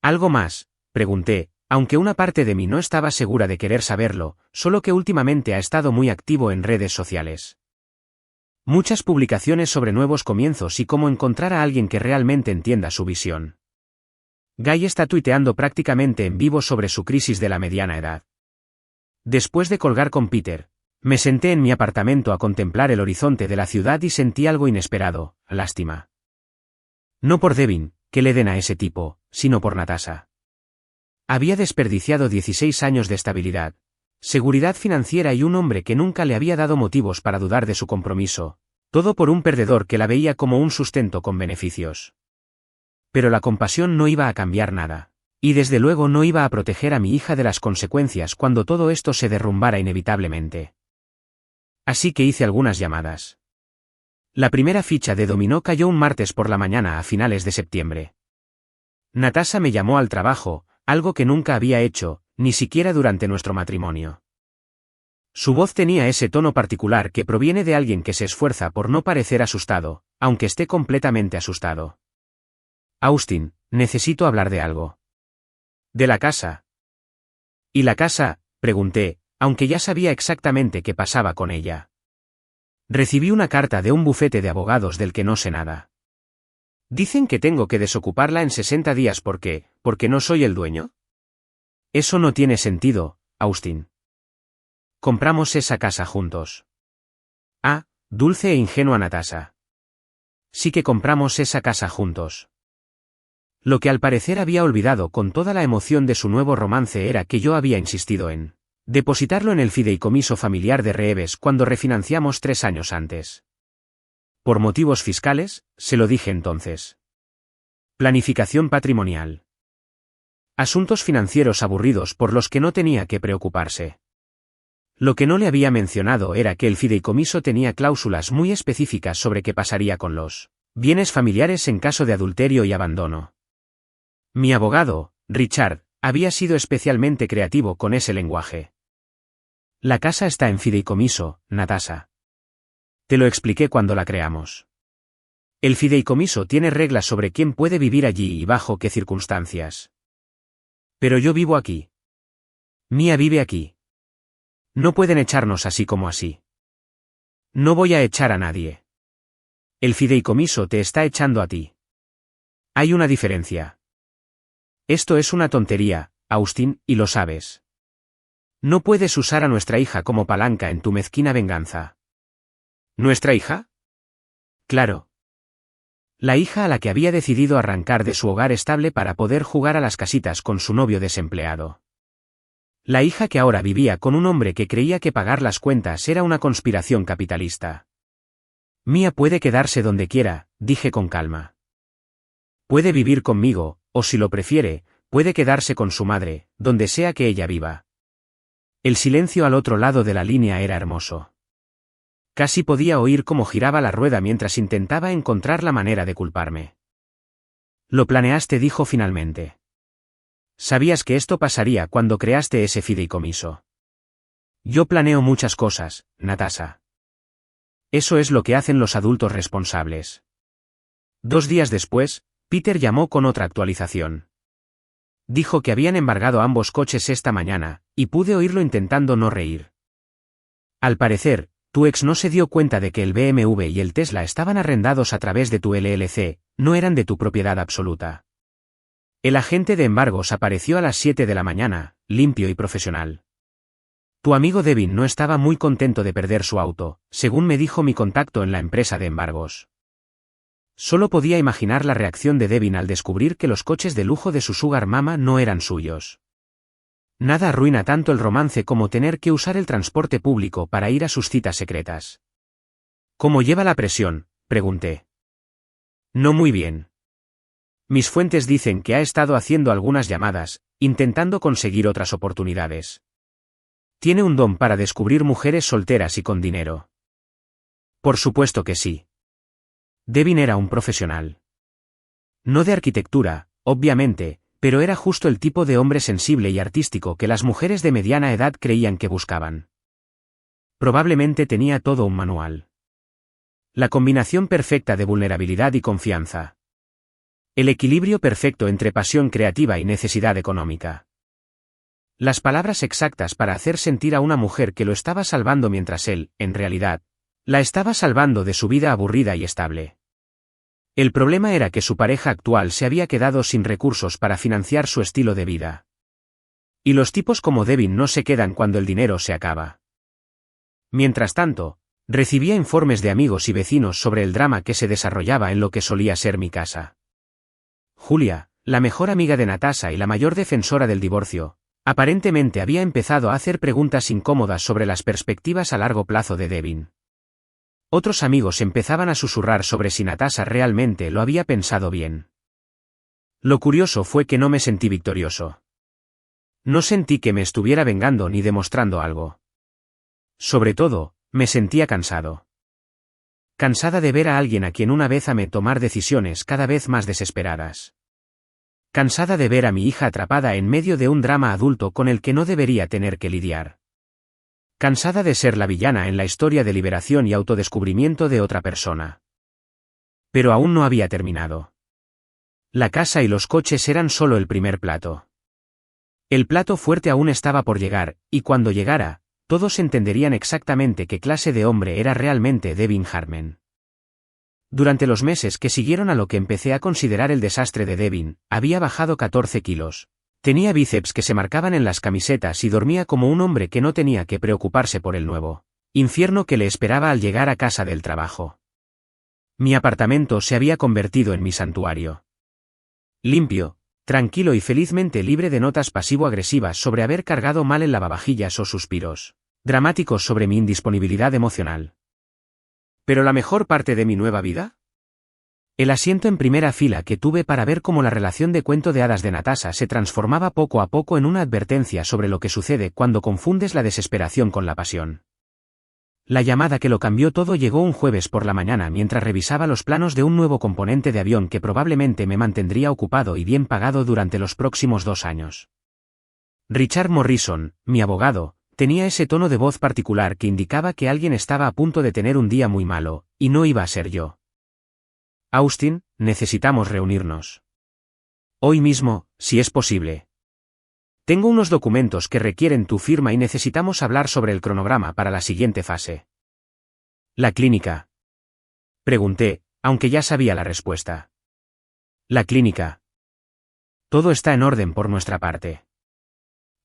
Speaker 1: ¿Algo más?, pregunté, aunque una parte de mí no estaba segura de querer saberlo, solo que últimamente ha estado muy activo en redes sociales. Muchas publicaciones sobre nuevos comienzos y cómo encontrar a alguien que realmente entienda su visión. Guy está tuiteando prácticamente en vivo sobre su crisis de la mediana edad. Después de colgar con Peter, me senté en mi apartamento a contemplar el horizonte de la ciudad y sentí algo inesperado, lástima. No por Devin, que le den a ese tipo, sino por Natasha. Había desperdiciado 16 años de estabilidad, seguridad financiera y un hombre que nunca le había dado motivos para dudar de su compromiso, todo por un perdedor que la veía como un sustento con beneficios. Pero la compasión no iba a cambiar nada, y desde luego no iba a proteger a mi hija de las consecuencias cuando todo esto se derrumbara inevitablemente. Así que hice algunas llamadas. La primera ficha de dominó cayó un martes por la mañana a finales de septiembre. Natasha me llamó al trabajo, algo que nunca había hecho, ni siquiera durante nuestro matrimonio. Su voz tenía ese tono particular que proviene de alguien que se esfuerza por no parecer asustado, aunque esté completamente asustado. Austin, necesito hablar de algo. ¿De la casa? ¿Y la casa?, pregunté, aunque ya sabía exactamente qué pasaba con ella. Recibí una carta de un bufete de abogados del que no sé nada. Dicen que tengo que desocuparla en 60 días porque no soy el dueño. Eso no tiene sentido, Austin. Compramos esa casa juntos. Ah, dulce e ingenua Natasha. Sí que compramos esa casa juntos. Lo que al parecer había olvidado con toda la emoción de su nuevo romance era que yo había insistido en depositarlo en el fideicomiso familiar de Reeves cuando refinanciamos 3 años antes. Por motivos fiscales, se lo dije entonces. Planificación patrimonial. Asuntos financieros aburridos por los que no tenía que preocuparse. Lo que no le había mencionado era que el fideicomiso tenía cláusulas muy específicas sobre qué pasaría con los bienes familiares en caso de adulterio y abandono. Mi abogado, Richard, había sido especialmente creativo con ese lenguaje. La casa está en fideicomiso, Natasha. Te lo expliqué cuando la creamos. El fideicomiso tiene reglas sobre quién puede vivir allí y bajo qué circunstancias. Pero yo vivo aquí. Mia vive aquí. No pueden echarnos así como así. No voy a echar a nadie. El fideicomiso te está echando a ti. Hay una diferencia. Esto es una tontería, Austin, y lo sabes. No puedes usar a nuestra hija como palanca en tu mezquina venganza. ¿Nuestra hija? Claro. La hija a la que había decidido arrancar de su hogar estable para poder jugar a las casitas con su novio desempleado. La hija que ahora vivía con un hombre que creía que pagar las cuentas era una conspiración capitalista. Mia puede quedarse donde quiera, dije con calma. Puede vivir conmigo, o si lo prefiere, puede quedarse con su madre, donde sea que ella viva. El silencio al otro lado de la línea era hermoso. Casi podía oír cómo giraba la rueda mientras intentaba encontrar la manera de culparme. Lo planeaste, dijo finalmente. Sabías que esto pasaría cuando creaste ese fideicomiso. Yo planeo muchas cosas, Natasha. Eso es lo que hacen los adultos responsables. 2 días después, Peter llamó con otra actualización. Dijo que habían embargado ambos coches esta mañana, y pude oírlo intentando no reír. Al parecer, tu ex no se dio cuenta de que el BMW y el Tesla estaban arrendados a través de tu LLC, no eran de tu propiedad absoluta. El agente de embargos apareció a las 7 de la mañana, limpio y profesional. Tu amigo Devin no estaba muy contento de perder su auto, según me dijo mi contacto en la empresa de embargos. Solo podía imaginar la reacción de Devin al descubrir que los coches de lujo de su sugar mama no eran suyos. Nada arruina tanto el romance como tener que usar el transporte público para ir a sus citas secretas. ¿Cómo lleva la presión?, pregunté. No muy bien. Mis fuentes dicen que ha estado haciendo algunas llamadas, intentando conseguir otras oportunidades. Tiene un don para descubrir mujeres solteras y con dinero. Por supuesto que sí. Devin era un profesional. No de arquitectura, obviamente, pero era justo el tipo de hombre sensible y artístico que las mujeres de mediana edad creían que buscaban. Probablemente tenía todo un manual. La combinación perfecta de vulnerabilidad y confianza. El equilibrio perfecto entre pasión creativa y necesidad económica. Las palabras exactas para hacer sentir a una mujer que lo estaba salvando mientras él, en realidad, la estaba salvando de su vida aburrida y estable. El problema era que su pareja actual se había quedado sin recursos para financiar su estilo de vida. Y los tipos como Devin no se quedan cuando el dinero se acaba. Mientras tanto, recibía informes de amigos y vecinos sobre el drama que se desarrollaba en lo que solía ser mi casa. Julia, la mejor amiga de Natasha y la mayor defensora del divorcio, aparentemente había empezado a hacer preguntas incómodas sobre las perspectivas a largo plazo de Devin. Otros amigos empezaban a susurrar sobre si Natasha realmente lo había pensado bien. Lo curioso fue que no me sentí victorioso. No sentí que me estuviera vengando ni demostrando algo. Sobre todo, me sentía cansado. Cansada de ver a alguien a quien una vez amé tomar decisiones cada vez más desesperadas. Cansada de ver a mi hija atrapada en medio de un drama adulto con el que no debería tener que lidiar. Cansada de ser la villana en la historia de liberación y autodescubrimiento de otra persona. Pero aún no había terminado. La casa y los coches eran solo el primer plato. El plato fuerte aún estaba por llegar, y cuando llegara, todos entenderían exactamente qué clase de hombre era realmente Devin Harmon. Durante los meses que siguieron a lo que empecé a considerar el desastre de Devin, había bajado 14 kilos, Tenía bíceps que se marcaban en las camisetas y dormía como un hombre que no tenía que preocuparse por el nuevo infierno que le esperaba al llegar a casa del trabajo. Mi apartamento se había convertido en mi santuario. Limpio, tranquilo y felizmente libre de notas pasivo-agresivas sobre haber cargado mal el lavavajillas o suspiros dramáticos sobre mi indisponibilidad emocional. ¿Pero la mejor parte de mi nueva vida? El asiento en primera fila que tuve para ver cómo la relación de cuento de hadas de Natasha se transformaba poco a poco en una advertencia sobre lo que sucede cuando confundes la desesperación con la pasión. La llamada que lo cambió todo llegó un jueves por la mañana mientras revisaba los planos de un nuevo componente de avión que probablemente me mantendría ocupado y bien pagado durante los próximos 2 años. Richard Morrison, mi abogado, tenía ese tono de voz particular que indicaba que alguien estaba a punto de tener un día muy malo, y no iba a ser yo. Austin, necesitamos reunirnos. Hoy mismo, si es posible. Tengo unos documentos que requieren tu firma y necesitamos hablar sobre el cronograma para la siguiente fase. ¿La clínica? Pregunté, aunque ya sabía la respuesta. La clínica. Todo está en orden por nuestra parte.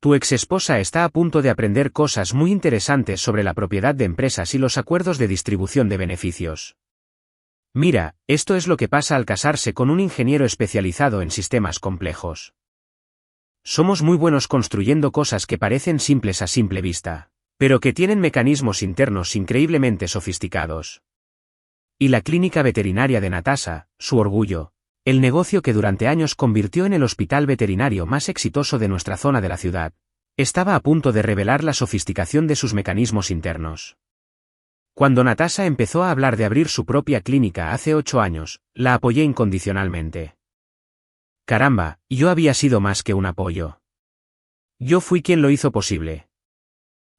Speaker 1: Tu exesposa está a punto de aprender cosas muy interesantes sobre la propiedad de empresas y los acuerdos de distribución de beneficios. Mira, esto es lo que pasa al casarse con un ingeniero especializado en sistemas complejos. Somos muy buenos construyendo cosas que parecen simples a simple vista, pero que tienen mecanismos internos increíblemente sofisticados. Y la clínica veterinaria de Natasha, su orgullo, el negocio que durante años convirtió en el hospital veterinario más exitoso de nuestra zona de la ciudad, estaba a punto de revelar la sofisticación de sus mecanismos internos. Cuando Natasha empezó a hablar de abrir su propia clínica hace 8 años, la apoyé incondicionalmente. Caramba, yo había sido más que un apoyo. Yo fui quien lo hizo posible.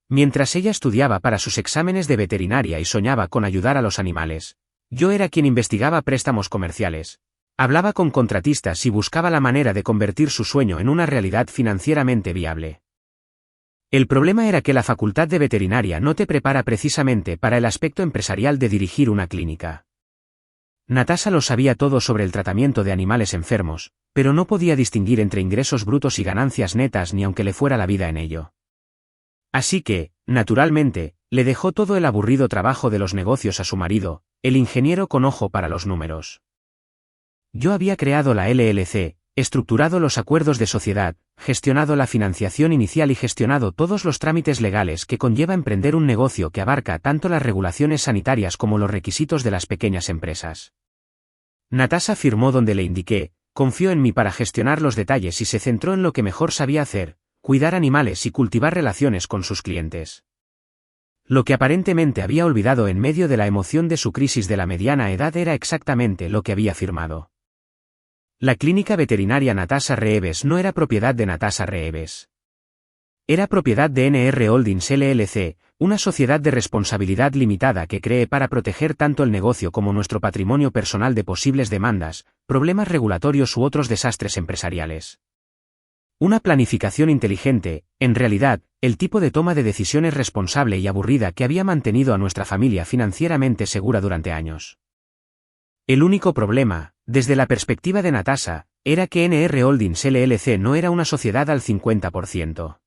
Speaker 1: Mientras ella estudiaba para sus exámenes de veterinaria y soñaba con ayudar a los animales, yo era quien investigaba préstamos comerciales, hablaba con contratistas y buscaba la manera de convertir su sueño en una realidad financieramente viable. El problema era que la facultad de veterinaria no te prepara precisamente para el aspecto empresarial de dirigir una clínica. Natasha lo sabía todo sobre el tratamiento de animales enfermos, pero no podía distinguir entre ingresos brutos y ganancias netas ni aunque le fuera la vida en ello. Así que, naturalmente, le dejó todo el aburrido trabajo de los negocios a su marido, el ingeniero con ojo para los números. Yo había creado la LLC, estructurado los acuerdos de sociedad, gestionado la financiación inicial y gestionado todos los trámites legales que conlleva emprender un negocio que abarca tanto las regulaciones sanitarias como los requisitos de las pequeñas empresas. Natasha firmó donde le indiqué, confió en mí para gestionar los detalles y se centró en lo que mejor sabía hacer, cuidar animales y cultivar relaciones con sus clientes. Lo que aparentemente había olvidado en medio de la emoción de su crisis de la mediana edad era exactamente lo que había firmado. La clínica veterinaria Natasha Reeves no era propiedad de Natasha Reeves. Era propiedad de NR Holdings LLC, una sociedad de responsabilidad limitada que creé para proteger tanto el negocio como nuestro patrimonio personal de posibles demandas, problemas regulatorios u otros desastres empresariales. Una planificación inteligente, en realidad, el tipo de toma de decisiones responsable y aburrida que había mantenido a nuestra familia financieramente segura durante años. El único problema, desde la perspectiva de Natasha, era que NR Holdings LLC no era una sociedad al 50%.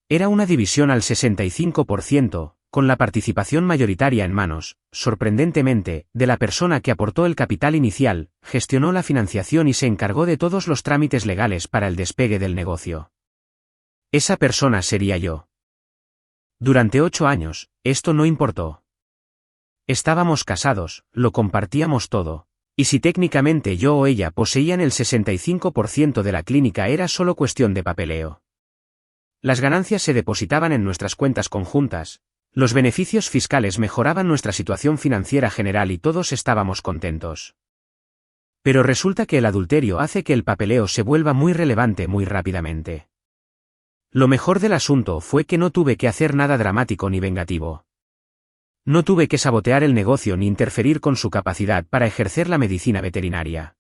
Speaker 1: Era una división al 65%, con la participación mayoritaria en manos, sorprendentemente, de la persona que aportó el capital inicial, gestionó la financiación y se encargó de todos los trámites legales para el despegue del negocio. Esa persona sería yo. Durante 8 años, esto no importó. Estábamos casados, lo compartíamos todo, y si técnicamente yo o ella poseían el 65% de la clínica era solo cuestión de papeleo. Las ganancias se depositaban en nuestras cuentas conjuntas, los beneficios fiscales mejoraban nuestra situación financiera general y todos estábamos contentos. Pero resulta que el adulterio hace que el papeleo se vuelva muy relevante muy rápidamente. Lo mejor del asunto fue que no tuve que hacer nada dramático ni vengativo. No tuve que sabotear el negocio ni interferir con su capacidad para ejercer la medicina veterinaria.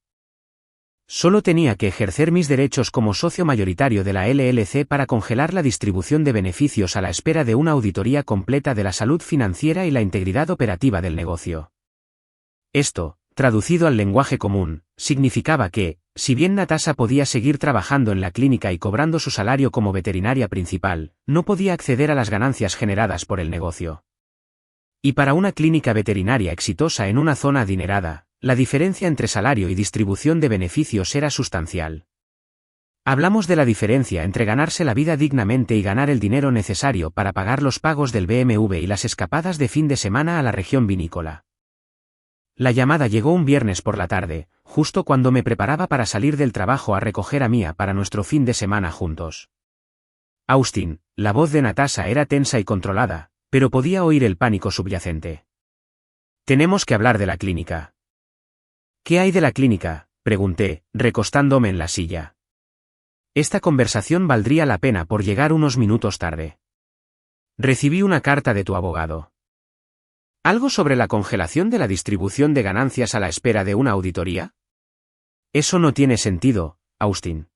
Speaker 1: Solo tenía que ejercer mis derechos como socio mayoritario de la LLC para congelar la distribución de beneficios a la espera de una auditoría completa de la salud financiera y la integridad operativa del negocio. Esto, traducido al lenguaje común, significaba que, si bien Natasha podía seguir trabajando en la clínica y cobrando su salario como veterinaria principal, no podía acceder a las ganancias generadas por el negocio. Y para una clínica veterinaria exitosa en una zona adinerada, la diferencia entre salario y distribución de beneficios era sustancial. Hablamos de la diferencia entre ganarse la vida dignamente y ganar el dinero necesario para pagar los pagos del BMW y las escapadas de fin de semana a la región vinícola. La llamada llegó un viernes por la tarde, justo cuando me preparaba para salir del trabajo a recoger a Mia para nuestro fin de semana juntos. Austin, la voz de Natasha era tensa y controlada, pero podía oír el pánico subyacente. Tenemos que hablar de la clínica. ¿Qué hay de la clínica?, pregunté, recostándome en la silla. Esta conversación valdría la pena por llegar unos minutos tarde. Recibí una carta de tu abogado. ¿Algo sobre la congelación de la distribución de ganancias a la espera de una auditoría? Eso no tiene sentido, Austin.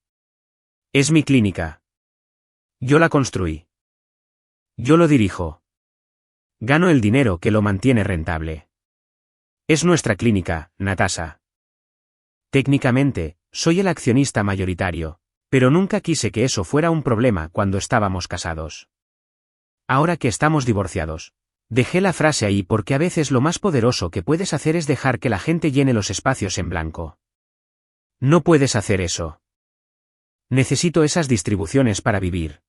Speaker 1: Es mi clínica. Yo la construí. Yo lo dirijo. Gano el dinero que lo mantiene rentable. Es nuestra clínica, Natasha. Técnicamente, soy el accionista mayoritario, pero nunca quise que eso fuera un problema cuando estábamos casados. Ahora que estamos divorciados, dejé la frase ahí porque a veces lo más poderoso que puedes hacer es dejar que la gente llene los espacios en blanco. No puedes hacer eso. Necesito esas distribuciones para vivir.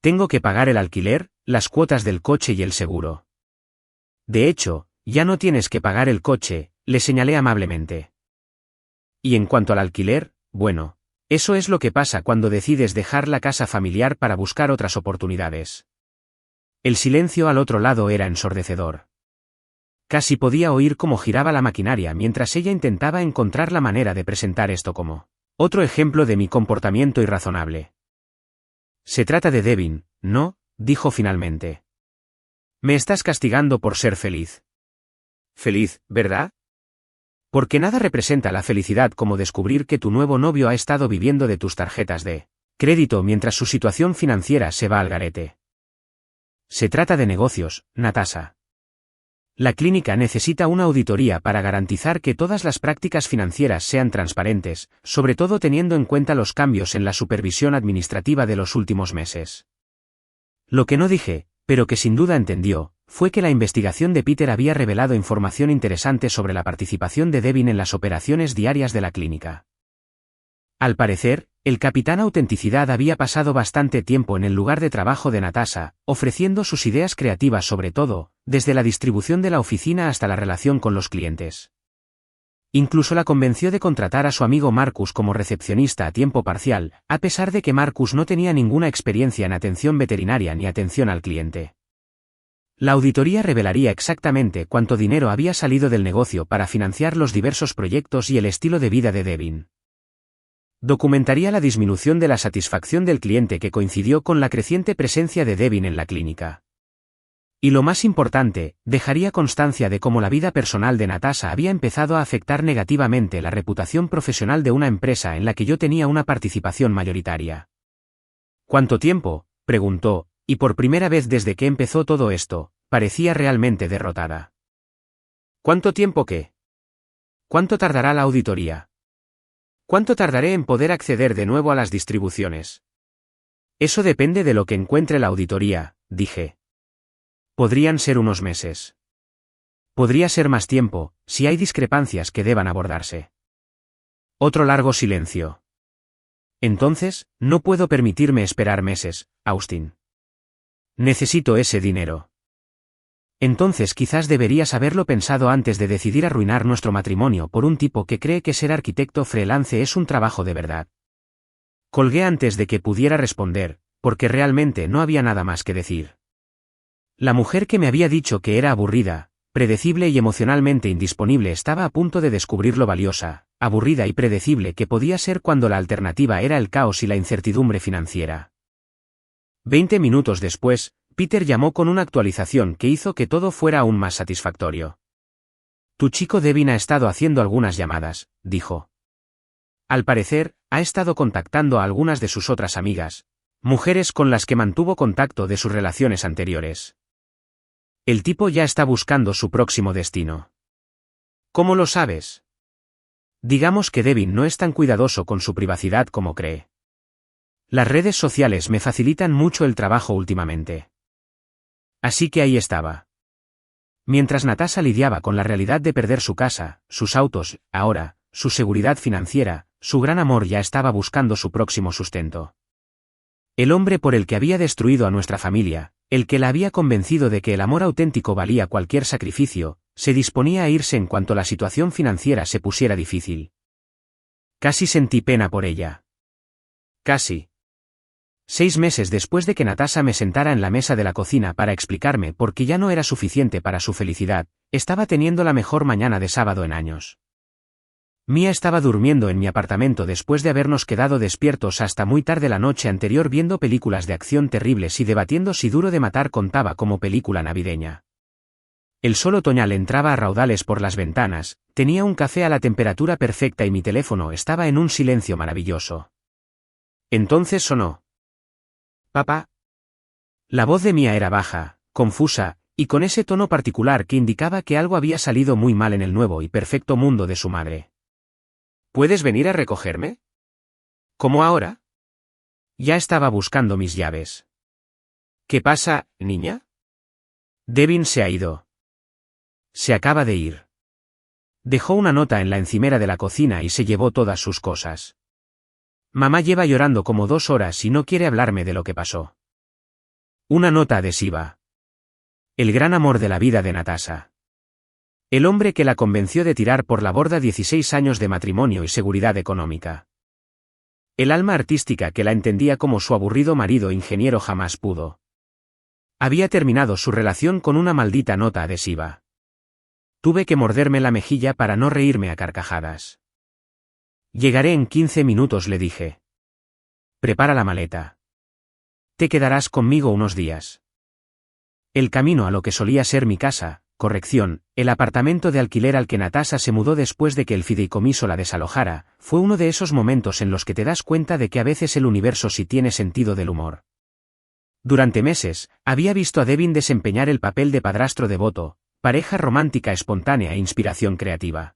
Speaker 1: Tengo que pagar el alquiler, las cuotas del coche y el seguro. De hecho, ya no tienes que pagar el coche, le señalé amablemente. Y en cuanto al alquiler, bueno, eso es lo que pasa cuando decides dejar la casa familiar para buscar otras oportunidades. El silencio al otro lado era ensordecedor. Casi podía oír cómo giraba la maquinaria mientras ella intentaba encontrar la manera de presentar esto como otro ejemplo de mi comportamiento irrazonable. Se trata de Devin, ¿no?, dijo finalmente. Me estás castigando por ser feliz. Feliz, ¿verdad? Porque nada representa la felicidad como descubrir que tu nuevo novio ha estado viviendo de tus tarjetas de crédito mientras su situación financiera se va al garete. Se trata de negocios, Natasha. La clínica necesita una auditoría para garantizar que todas las prácticas financieras sean transparentes, sobre todo teniendo en cuenta los cambios en la supervisión administrativa de los últimos meses. Lo que no dije, pero que sin duda entendió, fue que la investigación de Peter había revelado información interesante sobre la participación de Devin en las operaciones diarias de la clínica. Al parecer, el capitán Autenticidad había pasado bastante tiempo en el lugar de trabajo de Natasha, ofreciendo sus ideas creativas sobre todo, desde la distribución de la oficina hasta la relación con los clientes. Incluso la convenció de contratar a su amigo Marcus como recepcionista a tiempo parcial, a pesar de que Marcus no tenía ninguna experiencia en atención veterinaria ni atención al cliente. La auditoría revelaría exactamente cuánto dinero había salido del negocio para financiar los diversos proyectos y el estilo de vida de Devin. Documentaría la disminución de la satisfacción del cliente que coincidió con la creciente presencia de Devin en la clínica. Y lo más importante, dejaría constancia de cómo la vida personal de Natasha había empezado a afectar negativamente la reputación profesional de una empresa en la que yo tenía una participación mayoritaria. ¿Cuánto tiempo?, preguntó, y por primera vez desde que empezó todo esto, parecía realmente derrotada. ¿Cuánto tiempo qué? ¿Cuánto tardará la auditoría? ¿Cuánto tardaré en poder acceder de nuevo a las distribuciones? Eso depende de lo que encuentre la auditoría, dije. Podrían ser unos meses. Podría ser más tiempo, si hay discrepancias que deban abordarse. Otro largo silencio. Entonces, no puedo permitirme esperar meses, Austin. Necesito ese dinero. Entonces quizás deberías haberlo pensado antes de decidir arruinar nuestro matrimonio por un tipo que cree que ser arquitecto freelance es un trabajo de verdad. Colgué antes de que pudiera responder, porque realmente no había nada más que decir. La mujer que me había dicho que era aburrida, predecible y emocionalmente indisponible estaba a punto de descubrir lo valiosa, aburrida y predecible que podía ser cuando la alternativa era el caos y la incertidumbre financiera. 20 minutos después, Peter llamó con una actualización que hizo que todo fuera aún más satisfactorio. Tu chico Devin ha estado haciendo algunas llamadas, dijo. Al parecer, ha estado contactando a algunas de sus otras amigas, mujeres con las que mantuvo contacto de sus relaciones anteriores. El tipo ya está buscando su próximo destino. ¿Cómo lo sabes? Digamos que Devin no es tan cuidadoso con su privacidad como cree. Las redes sociales me facilitan mucho el trabajo últimamente. Así que ahí estaba. Mientras Natasha lidiaba con la realidad de perder su casa, sus autos, ahora, su seguridad financiera, su gran amor ya estaba buscando su próximo sustento. El hombre por el que había destruido a nuestra familia, el que la había convencido de que el amor auténtico valía cualquier sacrificio, se disponía a irse en cuanto la situación financiera se pusiera difícil. Casi sentí pena por ella. Casi. 6 meses después de que Natasha me sentara en la mesa de la cocina para explicarme por qué ya no era suficiente para su felicidad, estaba teniendo la mejor mañana de sábado en años. Mia estaba durmiendo en mi apartamento después de habernos quedado despiertos hasta muy tarde la noche anterior viendo películas de acción terribles y debatiendo si Duro de Matar contaba como película navideña. El sol otoñal entraba a raudales por las ventanas, tenía un café a la temperatura perfecta y mi teléfono estaba en un silencio maravilloso. Entonces sonó. «Papá». La voz de Mia era baja, confusa, y con ese tono particular que indicaba que algo había salido muy mal en el nuevo y perfecto mundo de su madre. «¿Puedes venir a recogerme?» «¿Cómo ahora?» Ya estaba buscando mis llaves. «¿Qué pasa, niña?» Devin se ha ido. Se acaba de ir. Dejó una nota en la encimera de la cocina y se llevó todas sus cosas. Mamá lleva llorando como 2 horas y no quiere hablarme de lo que pasó. Una nota adhesiva. El gran amor de la vida de Natasha. El hombre que la convenció de tirar por la borda 16 años de matrimonio y seguridad económica. El alma artística que la entendía como su aburrido marido ingeniero jamás pudo. Había terminado su relación con una maldita nota adhesiva. Tuve que morderme la mejilla para no reírme a carcajadas. Llegaré en 15 minutos, le dije. Prepara la maleta. Te quedarás conmigo unos días. El camino a lo que solía ser mi casa, corrección, el apartamento de alquiler al que Natasha se mudó después de que el fideicomiso la desalojara, fue uno de esos momentos en los que te das cuenta de que a veces el universo sí tiene sentido del humor. Durante meses, había visto a Devin desempeñar el papel de padrastro devoto, pareja romántica espontánea e inspiración creativa.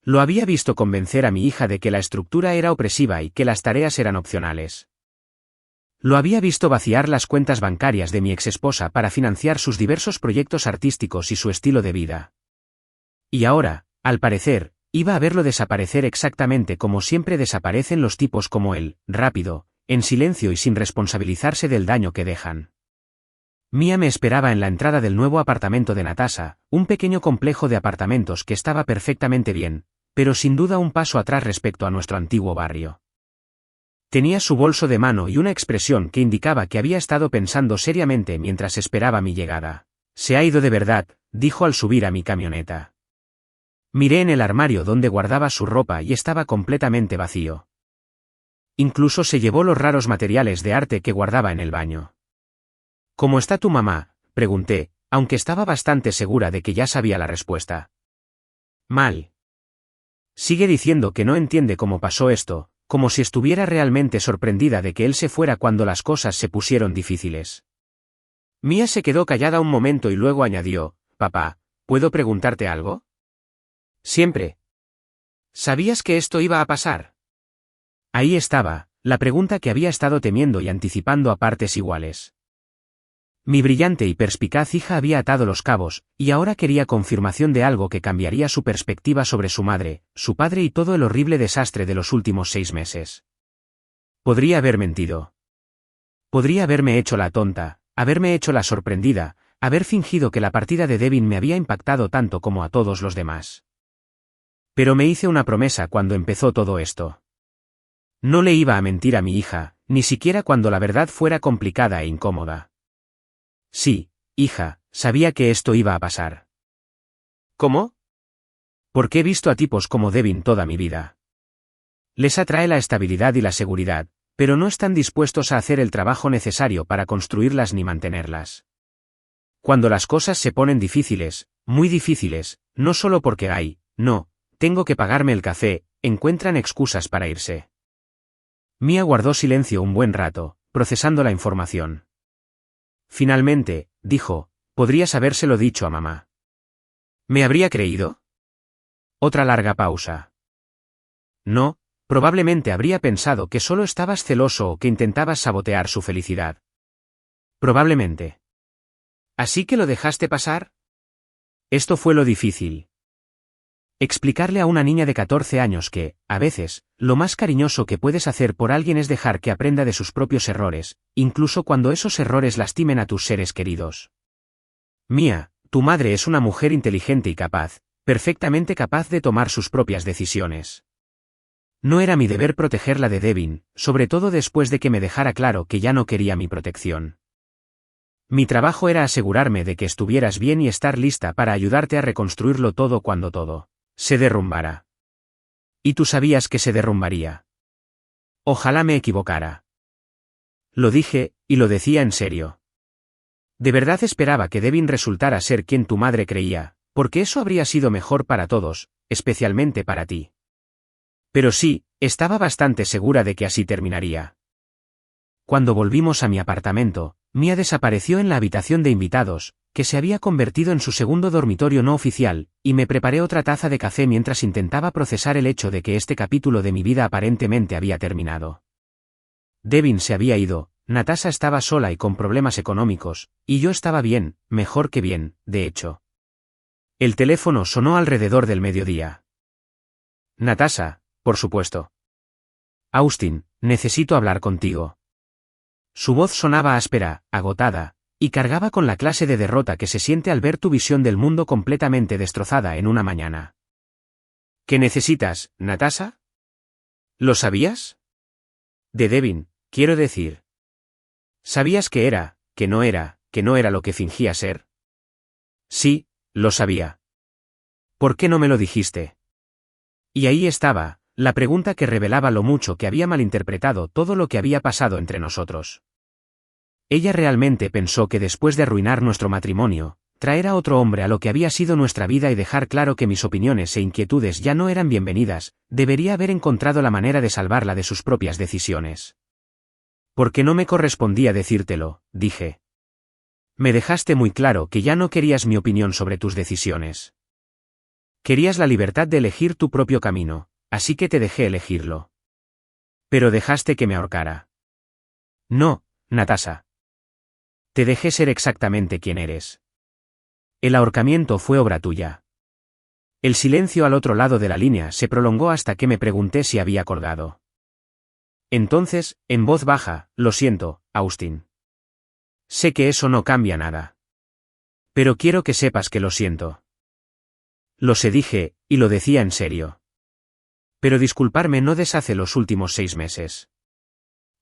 Speaker 1: Lo había visto convencer a mi hija de que la estructura era opresiva y que las tareas eran opcionales. Lo había visto vaciar las cuentas bancarias de mi exesposa para financiar sus diversos proyectos artísticos y su estilo de vida. Y ahora, al parecer, iba a verlo desaparecer exactamente como siempre desaparecen los tipos como él, rápido, en silencio y sin responsabilizarse del daño que dejan. Mia me esperaba en la entrada del nuevo apartamento de Natasha, un pequeño complejo de apartamentos que estaba perfectamente bien, pero sin duda un paso atrás respecto a nuestro antiguo barrio. Tenía su bolso de mano y una expresión que indicaba que había estado pensando seriamente mientras esperaba mi llegada. «Se ha ido de verdad», dijo al subir a mi camioneta. Miré en el armario donde guardaba su ropa y estaba completamente vacío. Incluso se llevó los raros materiales de arte que guardaba en el baño. «¿Cómo está tu mamá?», pregunté, aunque estaba bastante segura de que ya sabía la respuesta. «Mal. Sigue diciendo que no entiende cómo pasó esto, como si estuviera realmente sorprendida de que él se fuera cuando las cosas se pusieron difíciles». Mia se quedó callada un momento y luego añadió, «Papá, ¿puedo preguntarte algo?» «Siempre». «¿Sabías que esto iba a pasar?» Ahí estaba, la pregunta que había estado temiendo y anticipando a partes iguales. Mi brillante y perspicaz hija había atado los cabos, y ahora quería confirmación de algo que cambiaría su perspectiva sobre su madre, su padre y todo el horrible desastre de los últimos 6 meses. Podría haber mentido. Podría haberme hecho la tonta, haberme hecho la sorprendida, haber fingido que la partida de Devin me había impactado tanto como a todos los demás. Pero me hice una promesa cuando empezó todo esto. No le iba a mentir a mi hija, ni siquiera cuando la verdad fuera complicada e incómoda. Sí, hija, sabía que esto iba a pasar. ¿Cómo? Porque he visto a tipos como Devin toda mi vida. Les atrae la estabilidad y la seguridad, pero no están dispuestos a hacer el trabajo necesario para construirlas ni mantenerlas. Cuando las cosas se ponen difíciles, muy difíciles, no solo porque tengo que pagarme el café, encuentran excusas para irse. Mia guardó silencio un buen rato, procesando la información. Finalmente, dijo, podrías habérselo dicho a mamá. ¿Me habría creído? Otra larga pausa. No, probablemente habría pensado que solo estabas celoso o que intentabas sabotear su felicidad. Probablemente. ¿Así que lo dejaste pasar? Esto fue lo difícil. Explicarle a una niña de 14 años que, a veces, lo más cariñoso que puedes hacer por alguien es dejar que aprenda de sus propios errores, incluso cuando esos errores lastimen a tus seres queridos. Mía, tu madre es una mujer inteligente y capaz, perfectamente capaz de tomar sus propias decisiones. No era mi deber protegerla de Devin, sobre todo después de que me dejara claro que ya no quería mi protección. Mi trabajo era asegurarme de que estuvieras bien y estar lista para ayudarte a reconstruirlo todo cuando todo se derrumbara. Y tú sabías que se derrumbaría. Ojalá me equivocara. Lo dije, y lo decía en serio. De verdad esperaba que Devin resultara ser quien tu madre creía, porque eso habría sido mejor para todos, especialmente para ti. Pero sí, estaba bastante segura de que así terminaría. Cuando volvimos a mi apartamento, Mia desapareció en la habitación de invitados, que se había convertido en su segundo dormitorio no oficial, y me preparé otra taza de café mientras intentaba procesar el hecho de que este capítulo de mi vida aparentemente había terminado. Devin se había ido, Natasha estaba sola y con problemas económicos, y yo estaba bien, mejor que bien, de hecho. El teléfono sonó alrededor del mediodía. Natasha, por supuesto. Austin, necesito hablar contigo. Su voz sonaba áspera, agotada, y cargaba con la clase de derrota que se siente al ver tu visión del mundo completamente destrozada en una mañana. ¿Qué necesitas, Natasha? ¿Lo sabías? De Devin, quiero decir. ¿Sabías que no era lo que fingía ser? Sí, lo sabía. ¿Por qué no me lo dijiste? Y ahí estaba, la pregunta que revelaba lo mucho que había malinterpretado todo lo que había pasado entre nosotros. Ella realmente pensó que después de arruinar nuestro matrimonio, traer a otro hombre a lo que había sido nuestra vida y dejar claro que mis opiniones e inquietudes ya no eran bienvenidas, debería haber encontrado la manera de salvarla de sus propias decisiones. Porque no me correspondía decírtelo, dije. Me dejaste muy claro que ya no querías mi opinión sobre tus decisiones. Querías la libertad de elegir tu propio camino, así que te dejé elegirlo. Pero dejaste que me ahorcara. No, Natasha. Te dejé ser exactamente quien eres. El ahorcamiento fue obra tuya. El silencio al otro lado de la línea se prolongó hasta que me pregunté si había acordado. Entonces, en voz baja, lo siento, Austin. Sé que eso no cambia nada. Pero quiero que sepas que lo siento. Lo sé, dije, y lo decía en serio. Pero disculparme no deshace los últimos 6 meses.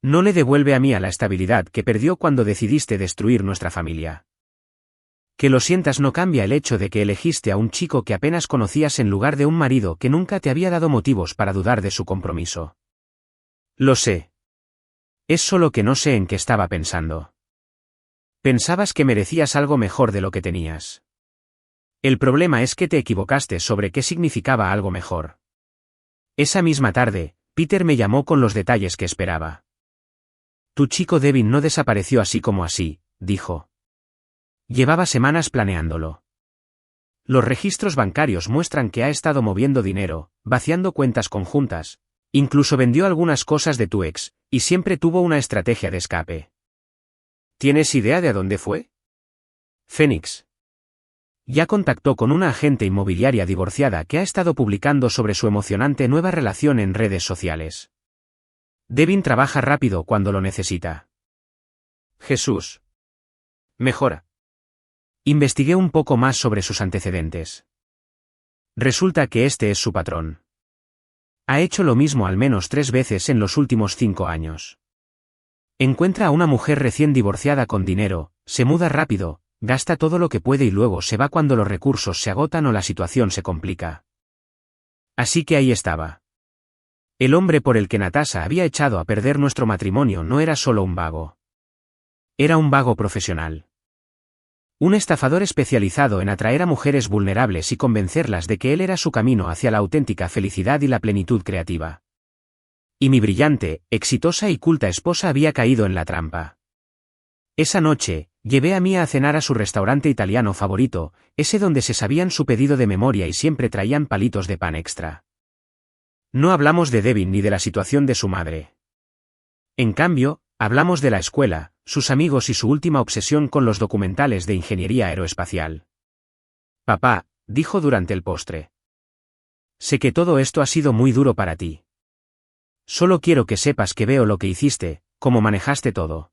Speaker 1: No le devuelve a Mia la estabilidad que perdió cuando decidiste destruir nuestra familia. Que lo sientas no cambia el hecho de que elegiste a un chico que apenas conocías en lugar de un marido que nunca te había dado motivos para dudar de su compromiso. Lo sé. Es solo que no sé en qué estaba pensando. Pensabas que merecías algo mejor de lo que tenías. El problema es que te equivocaste sobre qué significaba algo mejor. Esa misma tarde, Peter me llamó con los detalles que esperaba. Tu chico Devin no desapareció así como así, dijo. Llevaba semanas planeándolo. Los registros bancarios muestran que ha estado moviendo dinero, vaciando cuentas conjuntas, incluso vendió algunas cosas de tu ex, y siempre tuvo una estrategia de escape. ¿Tienes idea de a dónde fue? Phoenix. Ya contactó con una agente inmobiliaria divorciada que ha estado publicando sobre su emocionante nueva relación en redes sociales. Devin trabaja rápido cuando lo necesita. Jesús. Mejora. Investigué un poco más sobre sus antecedentes. Resulta que este es su patrón. Ha hecho lo mismo al menos 3 veces en los últimos 5 años. Encuentra a una mujer recién divorciada con dinero, se muda rápido, gasta todo lo que puede y luego se va cuando los recursos se agotan o la situación se complica. Así que ahí estaba. El hombre por el que Natasha había echado a perder nuestro matrimonio no era solo un vago. Era un vago profesional. Un estafador especializado en atraer a mujeres vulnerables y convencerlas de que él era su camino hacia la auténtica felicidad y la plenitud creativa. Y mi brillante, exitosa y culta esposa había caído en la trampa. Esa noche, llevé a Mia a cenar a su restaurante italiano favorito, ese donde se sabían su pedido de memoria y siempre traían palitos de pan extra. No hablamos de Devin ni de la situación de su madre. En cambio, hablamos de la escuela, sus amigos y su última obsesión con los documentales de ingeniería aeroespacial. Papá, dijo durante el postre. Sé que todo esto ha sido muy duro para ti. Solo quiero que sepas que veo lo que hiciste, cómo manejaste todo.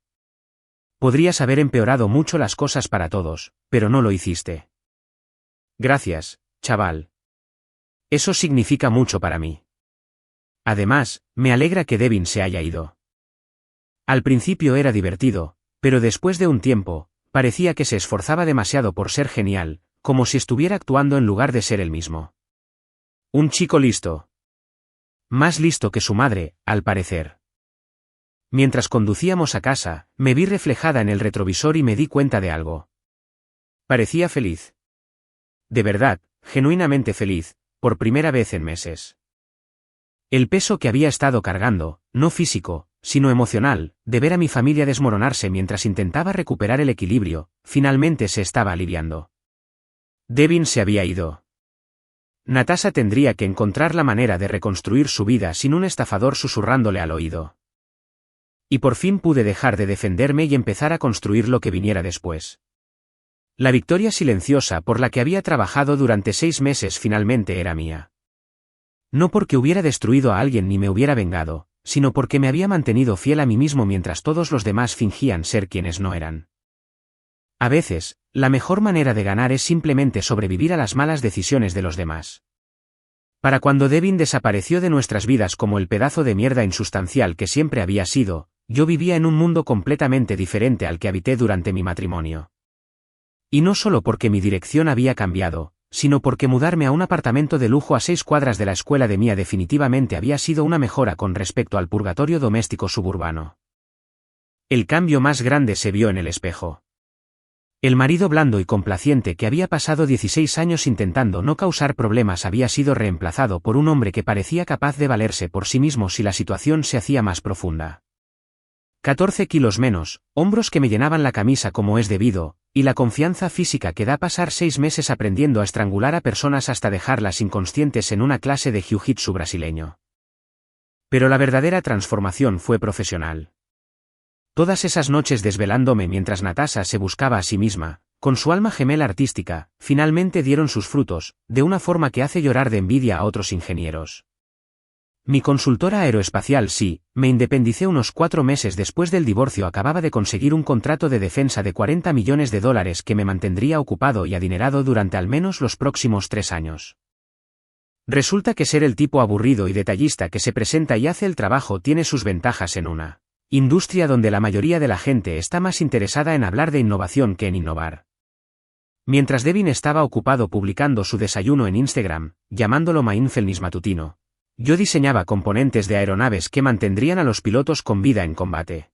Speaker 1: Podrías haber empeorado mucho las cosas para todos, pero no lo hiciste. Gracias, chaval. Eso significa mucho para mí. Además, me alegra que Devin se haya ido. Al principio era divertido, pero después de un tiempo, parecía que se esforzaba demasiado por ser genial, como si estuviera actuando en lugar de ser él mismo. Un chico listo. Más listo que su madre, al parecer. Mientras conducíamos a casa, me vi reflejada en el retrovisor y me di cuenta de algo. Parecía feliz. De verdad, genuinamente feliz, por primera vez en meses. El peso que había estado cargando, no físico, sino emocional, de ver a mi familia desmoronarse mientras intentaba recuperar el equilibrio, finalmente se estaba aliviando. Devin se había ido. Natasha tendría que encontrar la manera de reconstruir su vida sin un estafador susurrándole al oído. Y por fin pude dejar de defenderme y empezar a construir lo que viniera después. La victoria silenciosa por la que había trabajado durante 6 meses finalmente era mía. No porque hubiera destruido a alguien ni me hubiera vengado, sino porque me había mantenido fiel a mí mismo mientras todos los demás fingían ser quienes no eran. A veces, la mejor manera de ganar es simplemente sobrevivir a las malas decisiones de los demás. Para cuando Devin desapareció de nuestras vidas como el pedazo de mierda insustancial que siempre había sido, yo vivía en un mundo completamente diferente al que habité durante mi matrimonio. Y no solo porque mi dirección había cambiado, sino porque mudarme a un apartamento de lujo a 6 cuadras de la escuela de Mía definitivamente había sido una mejora con respecto al purgatorio doméstico suburbano. El cambio más grande se vio en el espejo. El marido blando y complaciente que había pasado 16 años intentando no causar problemas había sido reemplazado por un hombre que parecía capaz de valerse por sí mismo si la situación se hacía más profunda. 14 kilos menos, hombros que me llenaban la camisa como es debido, y la confianza física que da pasar 6 meses aprendiendo a estrangular a personas hasta dejarlas inconscientes en una clase de jiu-jitsu brasileño. Pero la verdadera transformación fue profesional. Todas esas noches desvelándome mientras Natasha se buscaba a sí misma, con su alma gemela artística, finalmente dieron sus frutos, de una forma que hace llorar de envidia a otros ingenieros. Mi consultora aeroespacial sí, me independicé unos 4 meses después del divorcio. Acababa de conseguir un contrato de defensa de $40 millones que me mantendría ocupado y adinerado durante al menos los próximos 3 años. Resulta que ser el tipo aburrido y detallista que se presenta y hace el trabajo tiene sus ventajas en una industria donde la mayoría de la gente está más interesada en hablar de innovación que en innovar. Mientras Devin estaba ocupado publicando su desayuno en Instagram, llamándolo mindfulness matutino, yo diseñaba componentes de aeronaves que mantendrían a los pilotos con vida en combate.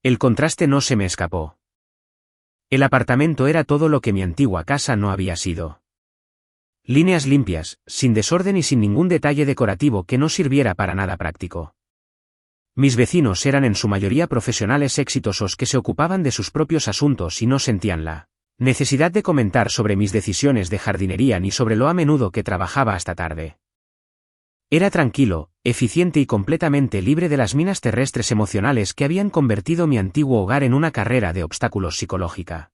Speaker 1: El contraste no se me escapó. El apartamento era todo lo que mi antigua casa no había sido. Líneas limpias, sin desorden y sin ningún detalle decorativo que no sirviera para nada práctico. Mis vecinos eran en su mayoría profesionales exitosos que se ocupaban de sus propios asuntos y no sentían la necesidad de comentar sobre mis decisiones de jardinería ni sobre lo a menudo que trabajaba hasta tarde. Era tranquilo, eficiente y completamente libre de las minas terrestres emocionales que habían convertido mi antiguo hogar en una carrera de obstáculos psicológica.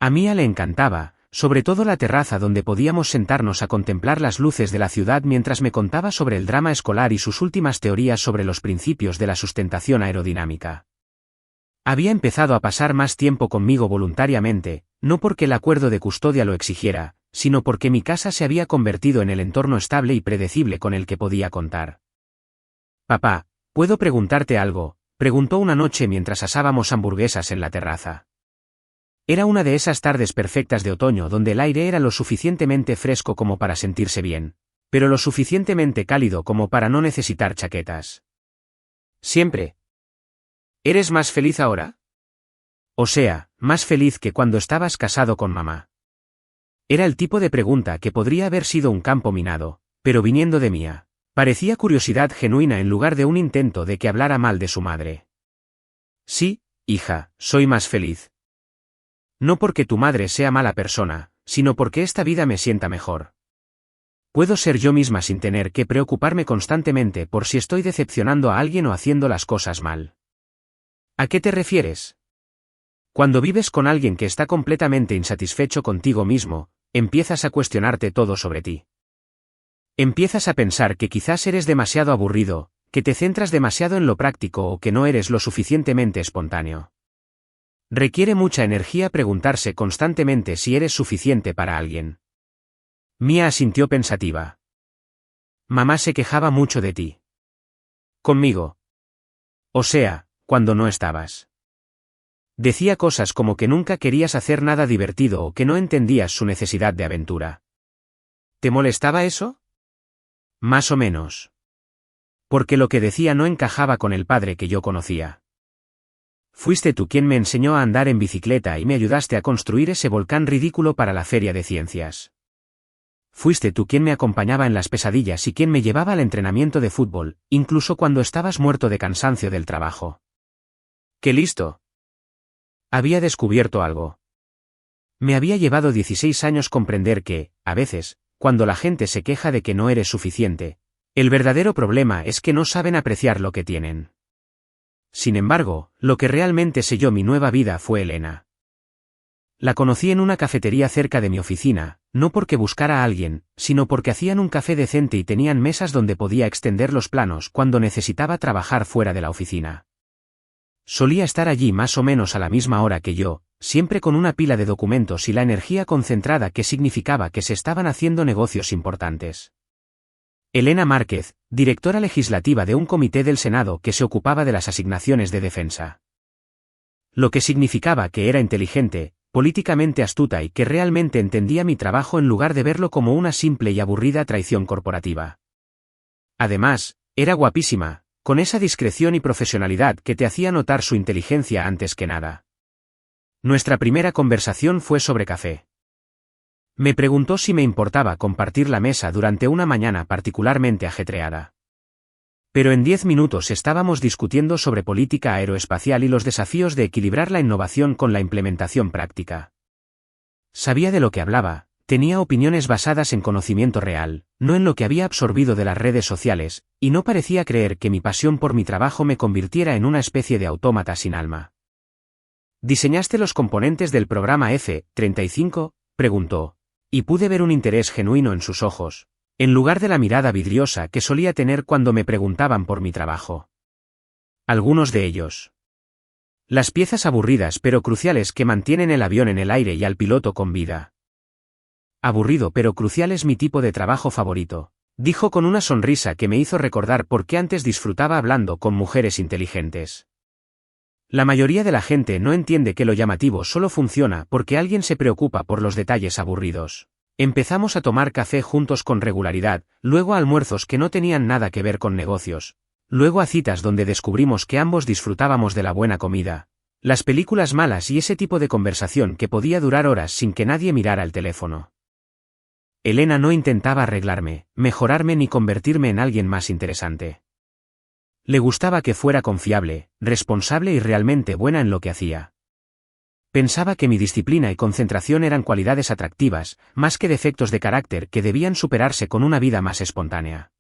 Speaker 1: A Mía le encantaba, sobre todo la terraza donde podíamos sentarnos a contemplar las luces de la ciudad mientras me contaba sobre el drama escolar y sus últimas teorías sobre los principios de la sustentación aerodinámica. Había empezado a pasar más tiempo conmigo voluntariamente, no porque el acuerdo de custodia lo exigiera, sino porque mi casa se había convertido en el entorno estable y predecible con el que podía contar. «Papá, ¿puedo preguntarte algo?», preguntó una noche mientras asábamos hamburguesas en la terraza. Era una de esas tardes perfectas de otoño donde el aire era lo suficientemente fresco como para sentirse bien, pero lo suficientemente cálido como para no necesitar chaquetas. «Siempre. ¿Eres más feliz ahora?» «O sea, más feliz que cuando estabas casado con mamá». Era el tipo de pregunta que podría haber sido un campo minado, pero viniendo de Mía, parecía curiosidad genuina en lugar de un intento de que hablara mal de su madre. «Sí, hija, soy más feliz. No porque tu madre sea mala persona, sino porque esta vida me sienta mejor. Puedo ser yo misma sin tener que preocuparme constantemente por si estoy decepcionando a alguien o haciendo las cosas mal. ¿A qué te refieres? Cuando vives con alguien que está completamente insatisfecho contigo mismo, empiezas a cuestionarte todo sobre ti. Empiezas a pensar que quizás eres demasiado aburrido, que te centras demasiado en lo práctico o que no eres lo suficientemente espontáneo. Requiere mucha energía preguntarse constantemente si eres suficiente para alguien. Mía asintió pensativa. Mamá se quejaba mucho de ti. ¿Conmigo? O sea, cuando no estabas. Decía cosas como que nunca querías hacer nada divertido o que no entendías su necesidad de aventura. ¿Te molestaba eso? Más o menos. Porque lo que decía no encajaba con el padre que yo conocía. Fuiste tú quien me enseñó a andar en bicicleta y me ayudaste a construir ese volcán ridículo para la feria de ciencias. Fuiste tú quien me acompañaba en las pesadillas y quien me llevaba al entrenamiento de fútbol, incluso cuando estabas muerto de cansancio del trabajo. ¡Qué listo! Había descubierto algo. Me había llevado 16 años comprender que, a veces, cuando la gente se queja de que no eres suficiente, el verdadero problema es que no saben apreciar lo que tienen. Sin embargo, lo que realmente selló mi nueva vida fue Elena. La conocí en una cafetería cerca de mi oficina, no porque buscara a alguien, sino porque hacían un café decente y tenían mesas donde podía extender los planos cuando necesitaba trabajar fuera de la oficina. Solía estar allí más o menos a la misma hora que yo, siempre con una pila de documentos y la energía concentrada que significaba que se estaban haciendo negocios importantes. Elena Márquez, directora legislativa de un comité del Senado que se ocupaba de las asignaciones de defensa. Lo que significaba que era inteligente, políticamente astuta y que realmente entendía mi trabajo en lugar de verlo como una simple y aburrida traición corporativa. Además, era guapísima, con esa discreción y profesionalidad que te hacía notar su inteligencia antes que nada. Nuestra primera conversación fue sobre café. Me preguntó si me importaba compartir la mesa durante una mañana particularmente ajetreada. Pero en 10 minutos estábamos discutiendo sobre política aeroespacial y los desafíos de equilibrar la innovación con la implementación práctica. Sabía de lo que hablaba, tenía opiniones basadas en conocimiento real, no en lo que había absorbido de las redes sociales, y no parecía creer que mi pasión por mi trabajo me convirtiera en una especie de autómata sin alma. ¿Diseñaste los componentes del programa F-35? Preguntó, y pude ver un interés genuino en sus ojos, en lugar de la mirada vidriosa que solía tener cuando me preguntaban por mi trabajo. Algunos de ellos. Las piezas aburridas pero cruciales que mantienen el avión en el aire y al piloto con vida. Aburrido pero crucial es mi tipo de trabajo favorito, dijo con una sonrisa que me hizo recordar por qué antes disfrutaba hablando con mujeres inteligentes. La mayoría de la gente no entiende que lo llamativo solo funciona porque alguien se preocupa por los detalles aburridos. Empezamos a tomar café juntos con regularidad, luego a almuerzos que no tenían nada que ver con negocios, luego a citas donde descubrimos que ambos disfrutábamos de la buena comida, las películas malas y ese tipo de conversación que podía durar horas sin que nadie mirara el teléfono. Elena no intentaba arreglarme, mejorarme ni convertirme en alguien más interesante. Le gustaba que fuera confiable, responsable y realmente buena en lo que hacía. Pensaba que mi disciplina y concentración eran cualidades atractivas, más que defectos de carácter que debían superarse con una vida más espontánea.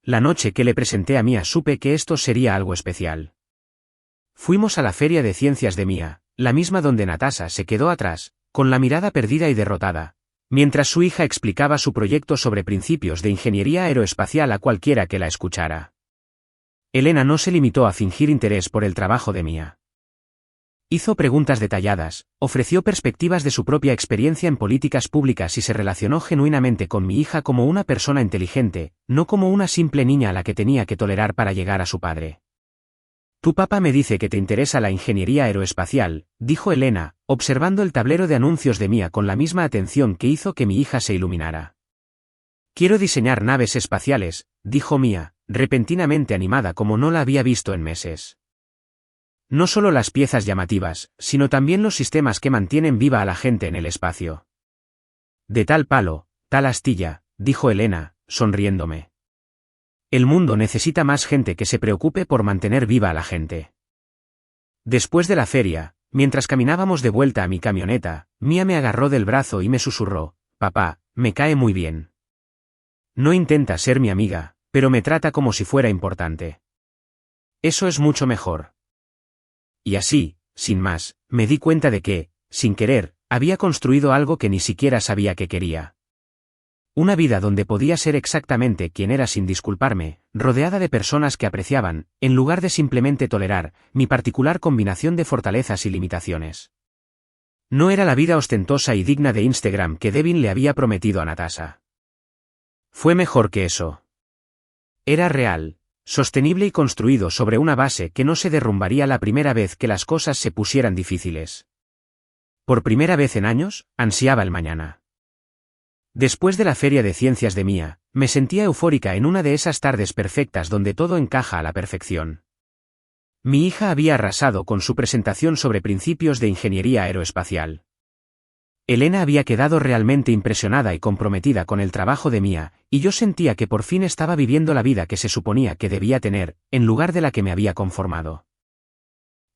Speaker 1: La noche que le presenté a Mía supe que esto sería algo especial. Fuimos a la feria de ciencias de Mía, la misma donde Natasha se quedó atrás, con la mirada perdida y derrotada, mientras su hija explicaba su proyecto sobre principios de ingeniería aeroespacial a cualquiera que la escuchara. Elena no se limitó a fingir interés por el trabajo de Mía. Hizo preguntas detalladas, ofreció perspectivas de su propia experiencia en políticas públicas y se relacionó genuinamente con mi hija como una persona inteligente, no como una simple niña a la que tenía que tolerar para llegar a su padre. Tu papá me dice que te interesa la ingeniería aeroespacial, dijo Elena, observando el tablero de anuncios de Mía con la misma atención que hizo que mi hija se iluminara. Quiero diseñar naves espaciales, dijo Mía, repentinamente animada como no la había visto en meses. No solo las piezas llamativas, sino también los sistemas que mantienen viva a la gente en el espacio. De tal palo, tal astilla, dijo Elena, sonriéndome. El mundo necesita más gente que se preocupe por mantener viva a la gente. Después de la feria, mientras caminábamos de vuelta a mi camioneta, Mía me agarró del brazo y me susurró, papá, me cae muy bien. No intenta ser mi amiga, pero me trata como si fuera importante. Eso es mucho mejor. Y así, sin más, me di cuenta de que, sin querer, había construido algo que ni siquiera sabía que quería. Una vida donde podía ser exactamente quien era sin disculparme, rodeada de personas que apreciaban, en lugar de simplemente tolerar, mi particular combinación de fortalezas y limitaciones. No era la vida ostentosa y digna de Instagram que Devin le había prometido a Natasha. Fue mejor que eso. Era real, sostenible y construido sobre una base que no se derrumbaría la primera vez que las cosas se pusieran difíciles. Por primera vez en años, ansiaba el mañana. Después de la feria de ciencias de Mía, me sentía eufórica en una de esas tardes perfectas donde todo encaja a la perfección. Mi hija había arrasado con su presentación sobre principios de ingeniería aeroespacial. Elena había quedado realmente impresionada y comprometida con el trabajo de Mía, y yo sentía que por fin estaba viviendo la vida que se suponía que debía tener, en lugar de la que me había conformado.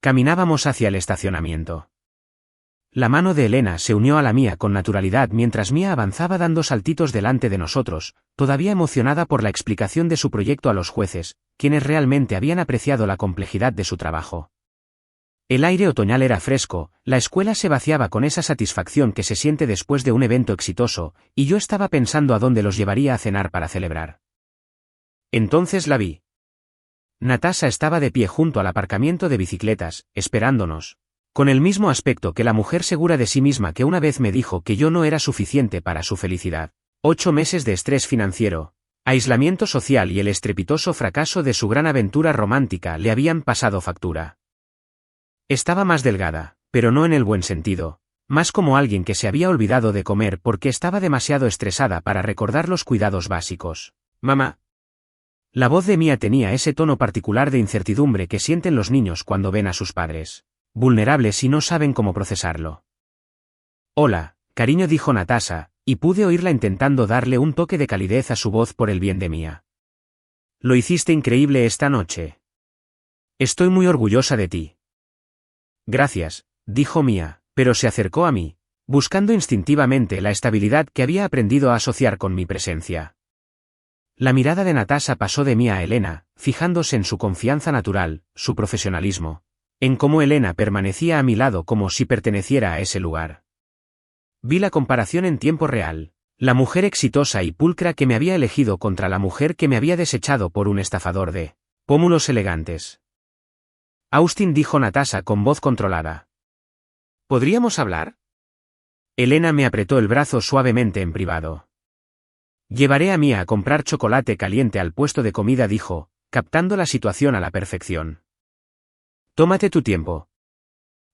Speaker 1: Caminábamos hacia el estacionamiento. La mano de Elena se unió a la mía con naturalidad mientras Mía avanzaba dando saltitos delante de nosotros, todavía emocionada por la explicación de su proyecto a los jueces, quienes realmente habían apreciado la complejidad de su trabajo. El aire otoñal era fresco, la escuela se vaciaba con esa satisfacción que se siente después de un evento exitoso, y yo estaba pensando a dónde los llevaría a cenar para celebrar. Entonces la vi. Natasha estaba de pie junto al aparcamiento de bicicletas, esperándonos. Con el mismo aspecto que la mujer segura de sí misma que una vez me dijo que yo no era suficiente para su felicidad. 8 meses de estrés financiero, aislamiento social y el estrepitoso fracaso de su gran aventura romántica le habían pasado factura. Estaba más delgada, pero no en el buen sentido, más como alguien que se había olvidado de comer porque estaba demasiado estresada para recordar los cuidados básicos. Mamá. La voz de Mía tenía ese tono particular de incertidumbre que sienten los niños cuando ven a sus padres vulnerables y no saben cómo procesarlo. Hola, cariño, dijo Natasha, y pude oírla intentando darle un toque de calidez a su voz por el bien de Mía. Lo hiciste increíble esta noche. Estoy muy orgullosa de ti. Gracias, dijo Mía, pero se acercó a mí, buscando instintivamente la estabilidad que había aprendido a asociar con mi presencia. La mirada de Natasha pasó de Mía a Elena, fijándose en su confianza natural, su profesionalismo, en cómo Elena permanecía a mi lado como si perteneciera a ese lugar. Vi la comparación en tiempo real, la mujer exitosa y pulcra que me había elegido contra la mujer que me había desechado por un estafador de pómulos elegantes. Austin, dijo Natasha con voz controlada. ¿Podríamos hablar? Elena me apretó el brazo suavemente en privado. Llevaré a Mía a comprar chocolate caliente al puesto de comida, dijo, captando la situación a la perfección. Tómate tu tiempo.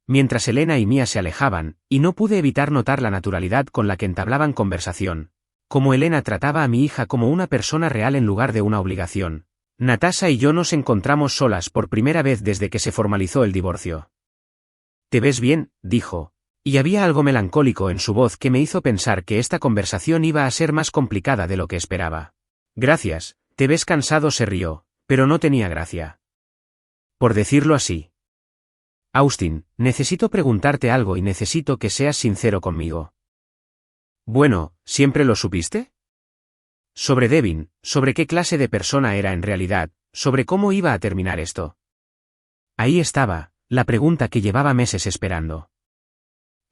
Speaker 1: Mientras Elena y Mía se alejaban, y no pude evitar notar la naturalidad con la que entablaban conversación, como Elena trataba a mi hija como una persona real en lugar de una obligación. Natasha y yo nos encontramos solas por primera vez desde que se formalizó el divorcio. «¿Te ves bien?», dijo, y había algo melancólico en su voz que me hizo pensar que esta conversación iba a ser más complicada de lo que esperaba. «Gracias, te ves cansado», se rió, pero no tenía gracia. Por decirlo así. Austin, necesito preguntarte algo y necesito que seas sincero conmigo. Bueno, ¿siempre lo supiste? Sobre Devin, sobre qué clase de persona era en realidad, sobre cómo iba a terminar esto. Ahí estaba, la pregunta que llevaba meses esperando.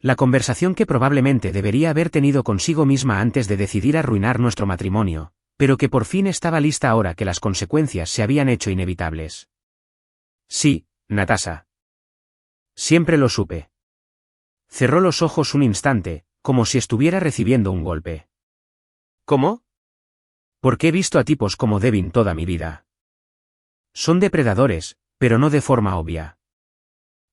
Speaker 1: La conversación que probablemente debería haber tenido consigo misma antes de decidir arruinar nuestro matrimonio, pero que por fin estaba lista ahora que las consecuencias se habían hecho inevitables. Sí, Natasha. Siempre lo supe. Cerró los ojos un instante, como si estuviera recibiendo un golpe. ¿Cómo? Porque he visto a tipos como Devin toda mi vida. Son depredadores, pero no de forma obvia.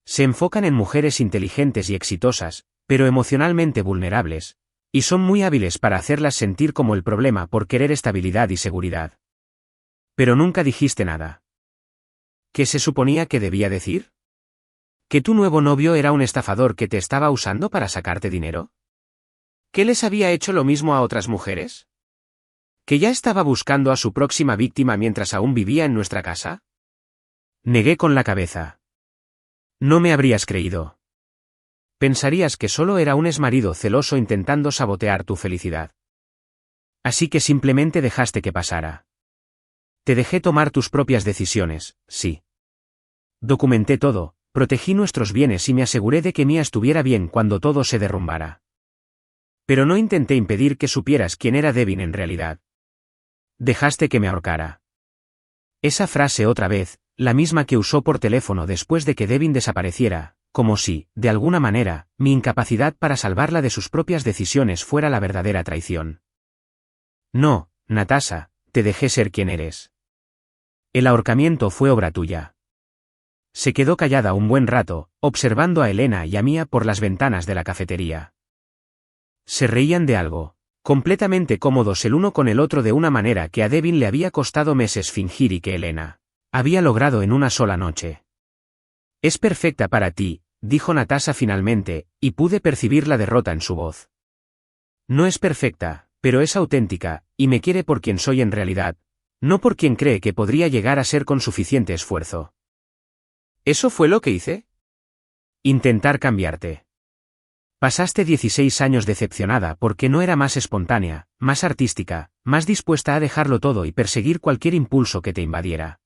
Speaker 1: Se enfocan en mujeres inteligentes y exitosas, pero emocionalmente vulnerables, y son muy hábiles para hacerlas sentir como el problema por querer estabilidad y seguridad. Pero nunca dijiste nada. ¿Qué se suponía que debía decir? ¿Que tu nuevo novio era un estafador que te estaba usando para sacarte dinero? ¿Que les había hecho lo mismo a otras mujeres? ¿Que ya estaba buscando a su próxima víctima mientras aún vivía en nuestra casa? Negué con la cabeza. No me habrías creído. Pensarías que solo era un exmarido celoso intentando sabotear tu felicidad. Así que simplemente dejaste que pasara. Te dejé tomar tus propias decisiones, sí. Documenté todo, protegí nuestros bienes y me aseguré de que Mia estuviera bien cuando todo se derrumbara. Pero no intenté impedir que supieras quién era Devin en realidad. Dejaste que me ahorcara. Esa frase otra vez, la misma que usó por teléfono después de que Devin desapareciera, como si, de alguna manera, mi incapacidad para salvarla de sus propias decisiones fuera la verdadera traición. No, Natasha, te dejé ser quien eres. El ahorcamiento fue obra tuya. Se quedó callada un buen rato, observando a Elena y a Mia por las ventanas de la cafetería. Se reían de algo, completamente cómodos el uno con el otro de una manera que a Devin le había costado meses fingir y que Elena había logrado en una sola noche. Es perfecta para ti, dijo Natasha finalmente, y pude percibir la derrota en su voz. No es perfecta, pero es auténtica, y me quiere por quien soy en realidad, no por quien cree que podría llegar a ser con suficiente esfuerzo.
Speaker 2: ¿Eso fue lo que hice?
Speaker 1: Intentar cambiarte. Pasaste 16 años decepcionada porque no era más espontánea, más artística, más dispuesta a dejarlo todo y perseguir cualquier impulso que te invadiera.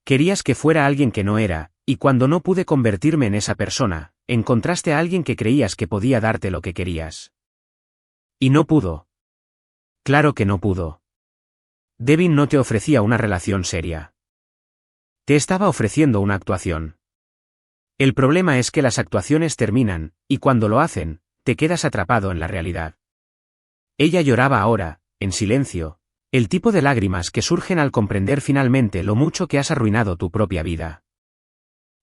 Speaker 1: Querías que fuera alguien que no era, y cuando no pude convertirme en esa persona, encontraste a alguien que creías que podía darte lo que querías. Y no pudo. Claro que no pudo. Devin no te ofrecía una relación seria. Te estaba ofreciendo una actuación. El problema es que las actuaciones terminan, y cuando lo hacen, te quedas atrapado en la realidad. Ella lloraba ahora, en silencio, el tipo de lágrimas que surgen al comprender finalmente lo mucho que has arruinado tu propia vida.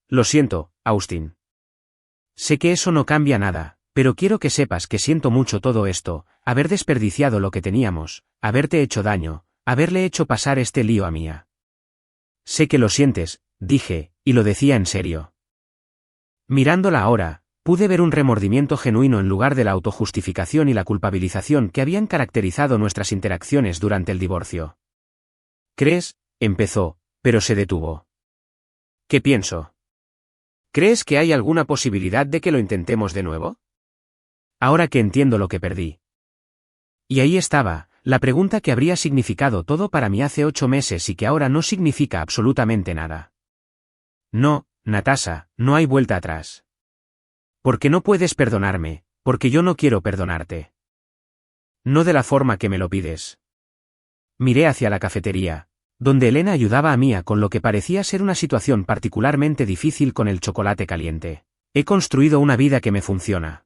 Speaker 1: Lo siento, Austin. Sé que eso no cambia nada, pero quiero que sepas que siento mucho todo esto, haber desperdiciado lo que teníamos, haberte hecho daño, haberle hecho pasar este lío a Mia. Sé que lo sientes, dije, y lo decía en serio. Mirándola ahora, pude ver un remordimiento genuino en lugar de la autojustificación y la culpabilización que habían caracterizado nuestras interacciones durante el divorcio. ¿Crees? Empezó, pero se detuvo. ¿Qué pienso? ¿Crees que hay alguna posibilidad de que lo intentemos de nuevo? Ahora que entiendo lo que perdí. Y ahí estaba, la pregunta que habría significado todo para mí hace 8 meses y que ahora no significa absolutamente nada. No, Natasha, no hay vuelta atrás. Porque no puedes perdonarme, porque yo no quiero perdonarte. No de la forma que me lo pides. Miré hacia la cafetería, donde Elena ayudaba a Mia con lo que parecía ser una situación particularmente difícil con el chocolate caliente. He construido una vida que me funciona.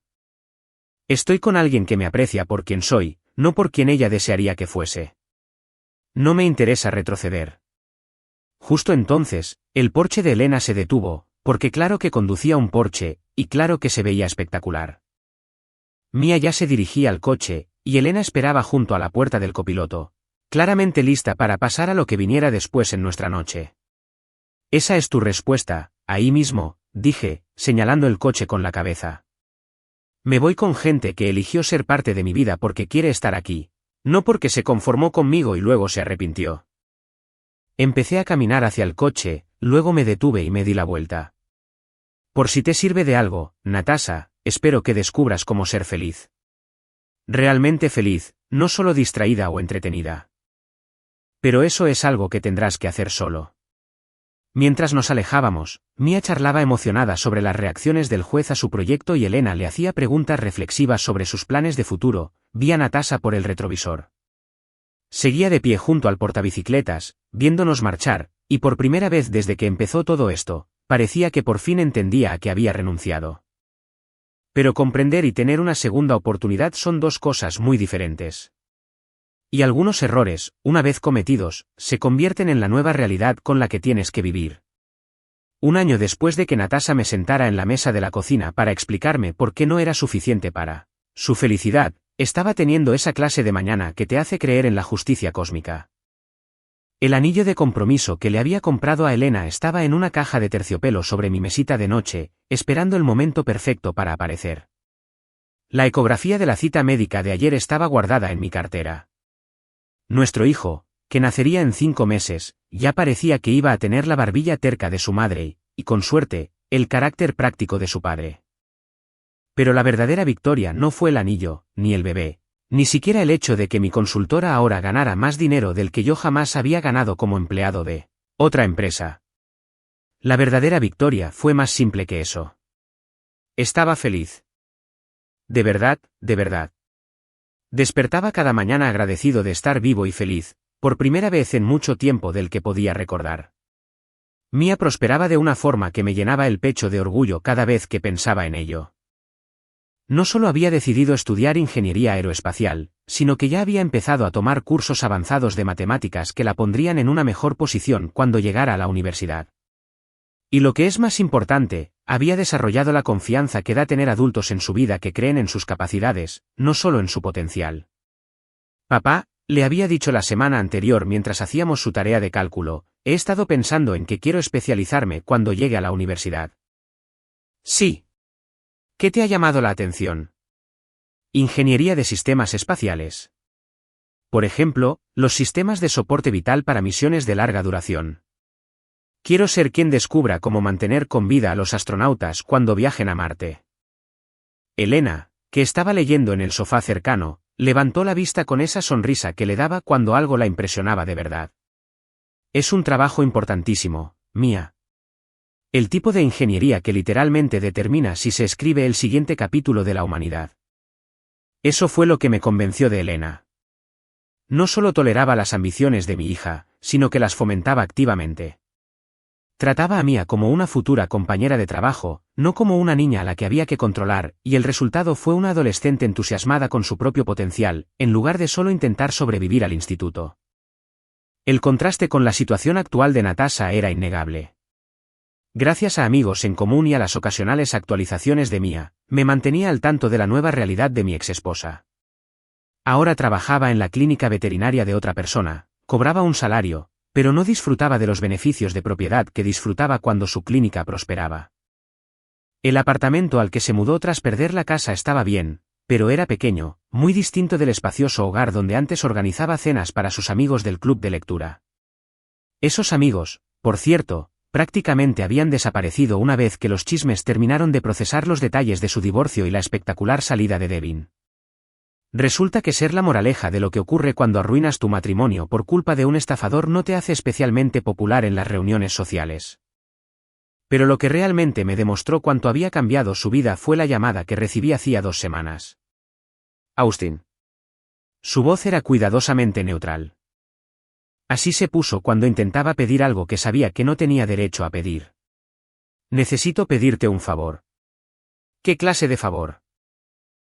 Speaker 1: Estoy con alguien que me aprecia por quien soy, no por quien ella desearía que fuese. No me interesa retroceder. Justo entonces, el Porsche de Elena se detuvo, porque claro que conducía un Porsche, y claro que se veía espectacular. Mia ya se dirigía al coche, y Elena esperaba junto a la puerta del copiloto, claramente lista para pasar a lo que viniera después en nuestra noche. Esa es tu respuesta, ahí mismo, dije, señalando el coche con la cabeza. Me voy con gente que eligió ser parte de mi vida porque quiere estar aquí, no porque se conformó conmigo y luego se arrepintió. Empecé a caminar hacia el coche, luego me detuve y me di la vuelta. Por si te sirve de algo, Natasha, espero que descubras cómo ser feliz. Realmente feliz, no solo distraída o entretenida. Pero eso es algo que tendrás que hacer solo. Mientras nos alejábamos, Mia charlaba emocionada sobre las reacciones del juez a su proyecto y Elena le hacía preguntas reflexivas sobre sus planes de futuro. Vi a Natasha por el retrovisor. Seguía de pie junto al portabicicletas, viéndonos marchar, y por primera vez desde que empezó todo esto, parecía que por fin entendía a que había renunciado. Pero comprender y tener una segunda oportunidad son dos cosas muy diferentes. Y algunos errores, una vez cometidos, se convierten en la nueva realidad con la que tienes que vivir. Un año después de que Natasha me sentara en la mesa de la cocina para explicarme por qué no era suficiente para su felicidad, estaba teniendo esa clase de mañana que te hace creer en la justicia cósmica. El anillo de compromiso que le había comprado a Elena estaba en una caja de terciopelo sobre mi mesita de noche, esperando el momento perfecto para aparecer. La ecografía de la cita médica de ayer estaba guardada en mi cartera. Nuestro hijo, que nacería en 5 meses, ya parecía que iba a tener la barbilla terca de su madre, y con suerte, el carácter práctico de su padre. Pero la verdadera victoria no fue el anillo, ni el bebé, Ni siquiera el hecho de que mi consultora ahora ganara más dinero del que yo jamás había ganado como empleado de otra empresa. La verdadera victoria fue más simple que eso. Estaba feliz. De verdad, de verdad. Despertaba cada mañana agradecido de estar vivo y feliz, por primera vez en mucho tiempo del que podía recordar. Mía prosperaba de una forma que me llenaba el pecho de orgullo cada vez que pensaba en ello. No solo había decidido estudiar ingeniería aeroespacial, sino que ya había empezado a tomar cursos avanzados de matemáticas que la pondrían en una mejor posición cuando llegara a la universidad. Y lo que es más importante, había desarrollado la confianza que da tener adultos en su vida que creen en sus capacidades, no solo en su potencial. Papá, le había dicho la semana anterior mientras hacíamos su tarea de cálculo, he estado pensando en que quiero especializarme cuando llegue a la universidad. Sí. ¿Qué te ha llamado la atención? Ingeniería de sistemas espaciales. Por ejemplo, los sistemas de soporte vital para misiones de larga duración. Quiero ser quien descubra cómo mantener con vida a los astronautas cuando viajen a Marte. Elena, que estaba leyendo en el sofá cercano, levantó la vista con esa sonrisa que le daba cuando algo la impresionaba de verdad. Es un trabajo importantísimo, Mía. El tipo de ingeniería que literalmente determina si se escribe el siguiente capítulo de la humanidad. Eso fue lo que me convenció de Elena. No solo toleraba las ambiciones de mi hija, sino que las fomentaba activamente. Trataba a Mía como una futura compañera de trabajo, no como una niña a la que había que controlar, y el resultado fue una adolescente entusiasmada con su propio potencial, en lugar de solo intentar sobrevivir al instituto. El contraste con la situación actual de Natasha era innegable. Gracias a amigos en común y a las ocasionales actualizaciones de Mía, me mantenía al tanto de la nueva realidad de mi exesposa. Ahora trabajaba en la clínica veterinaria de otra persona, cobraba un salario, pero no disfrutaba de los beneficios de propiedad que disfrutaba cuando su clínica prosperaba. El apartamento al que se mudó tras perder la casa estaba bien, pero era pequeño, muy distinto del espacioso hogar donde antes organizaba cenas para sus amigos del club de lectura. Esos amigos, por cierto, prácticamente habían desaparecido una vez que los chismes terminaron de procesar los detalles de su divorcio y la espectacular salida de Devin. Resulta que ser la moraleja de lo que ocurre cuando arruinas tu matrimonio por culpa de un estafador no te hace especialmente popular en las reuniones sociales. Pero lo que realmente me demostró cuánto había cambiado su vida fue la llamada que recibí hacía 2 semanas. Austin. Su voz era cuidadosamente neutral. Así se puso cuando intentaba pedir algo que sabía que no tenía derecho a pedir. Necesito pedirte un favor. ¿Qué clase de favor?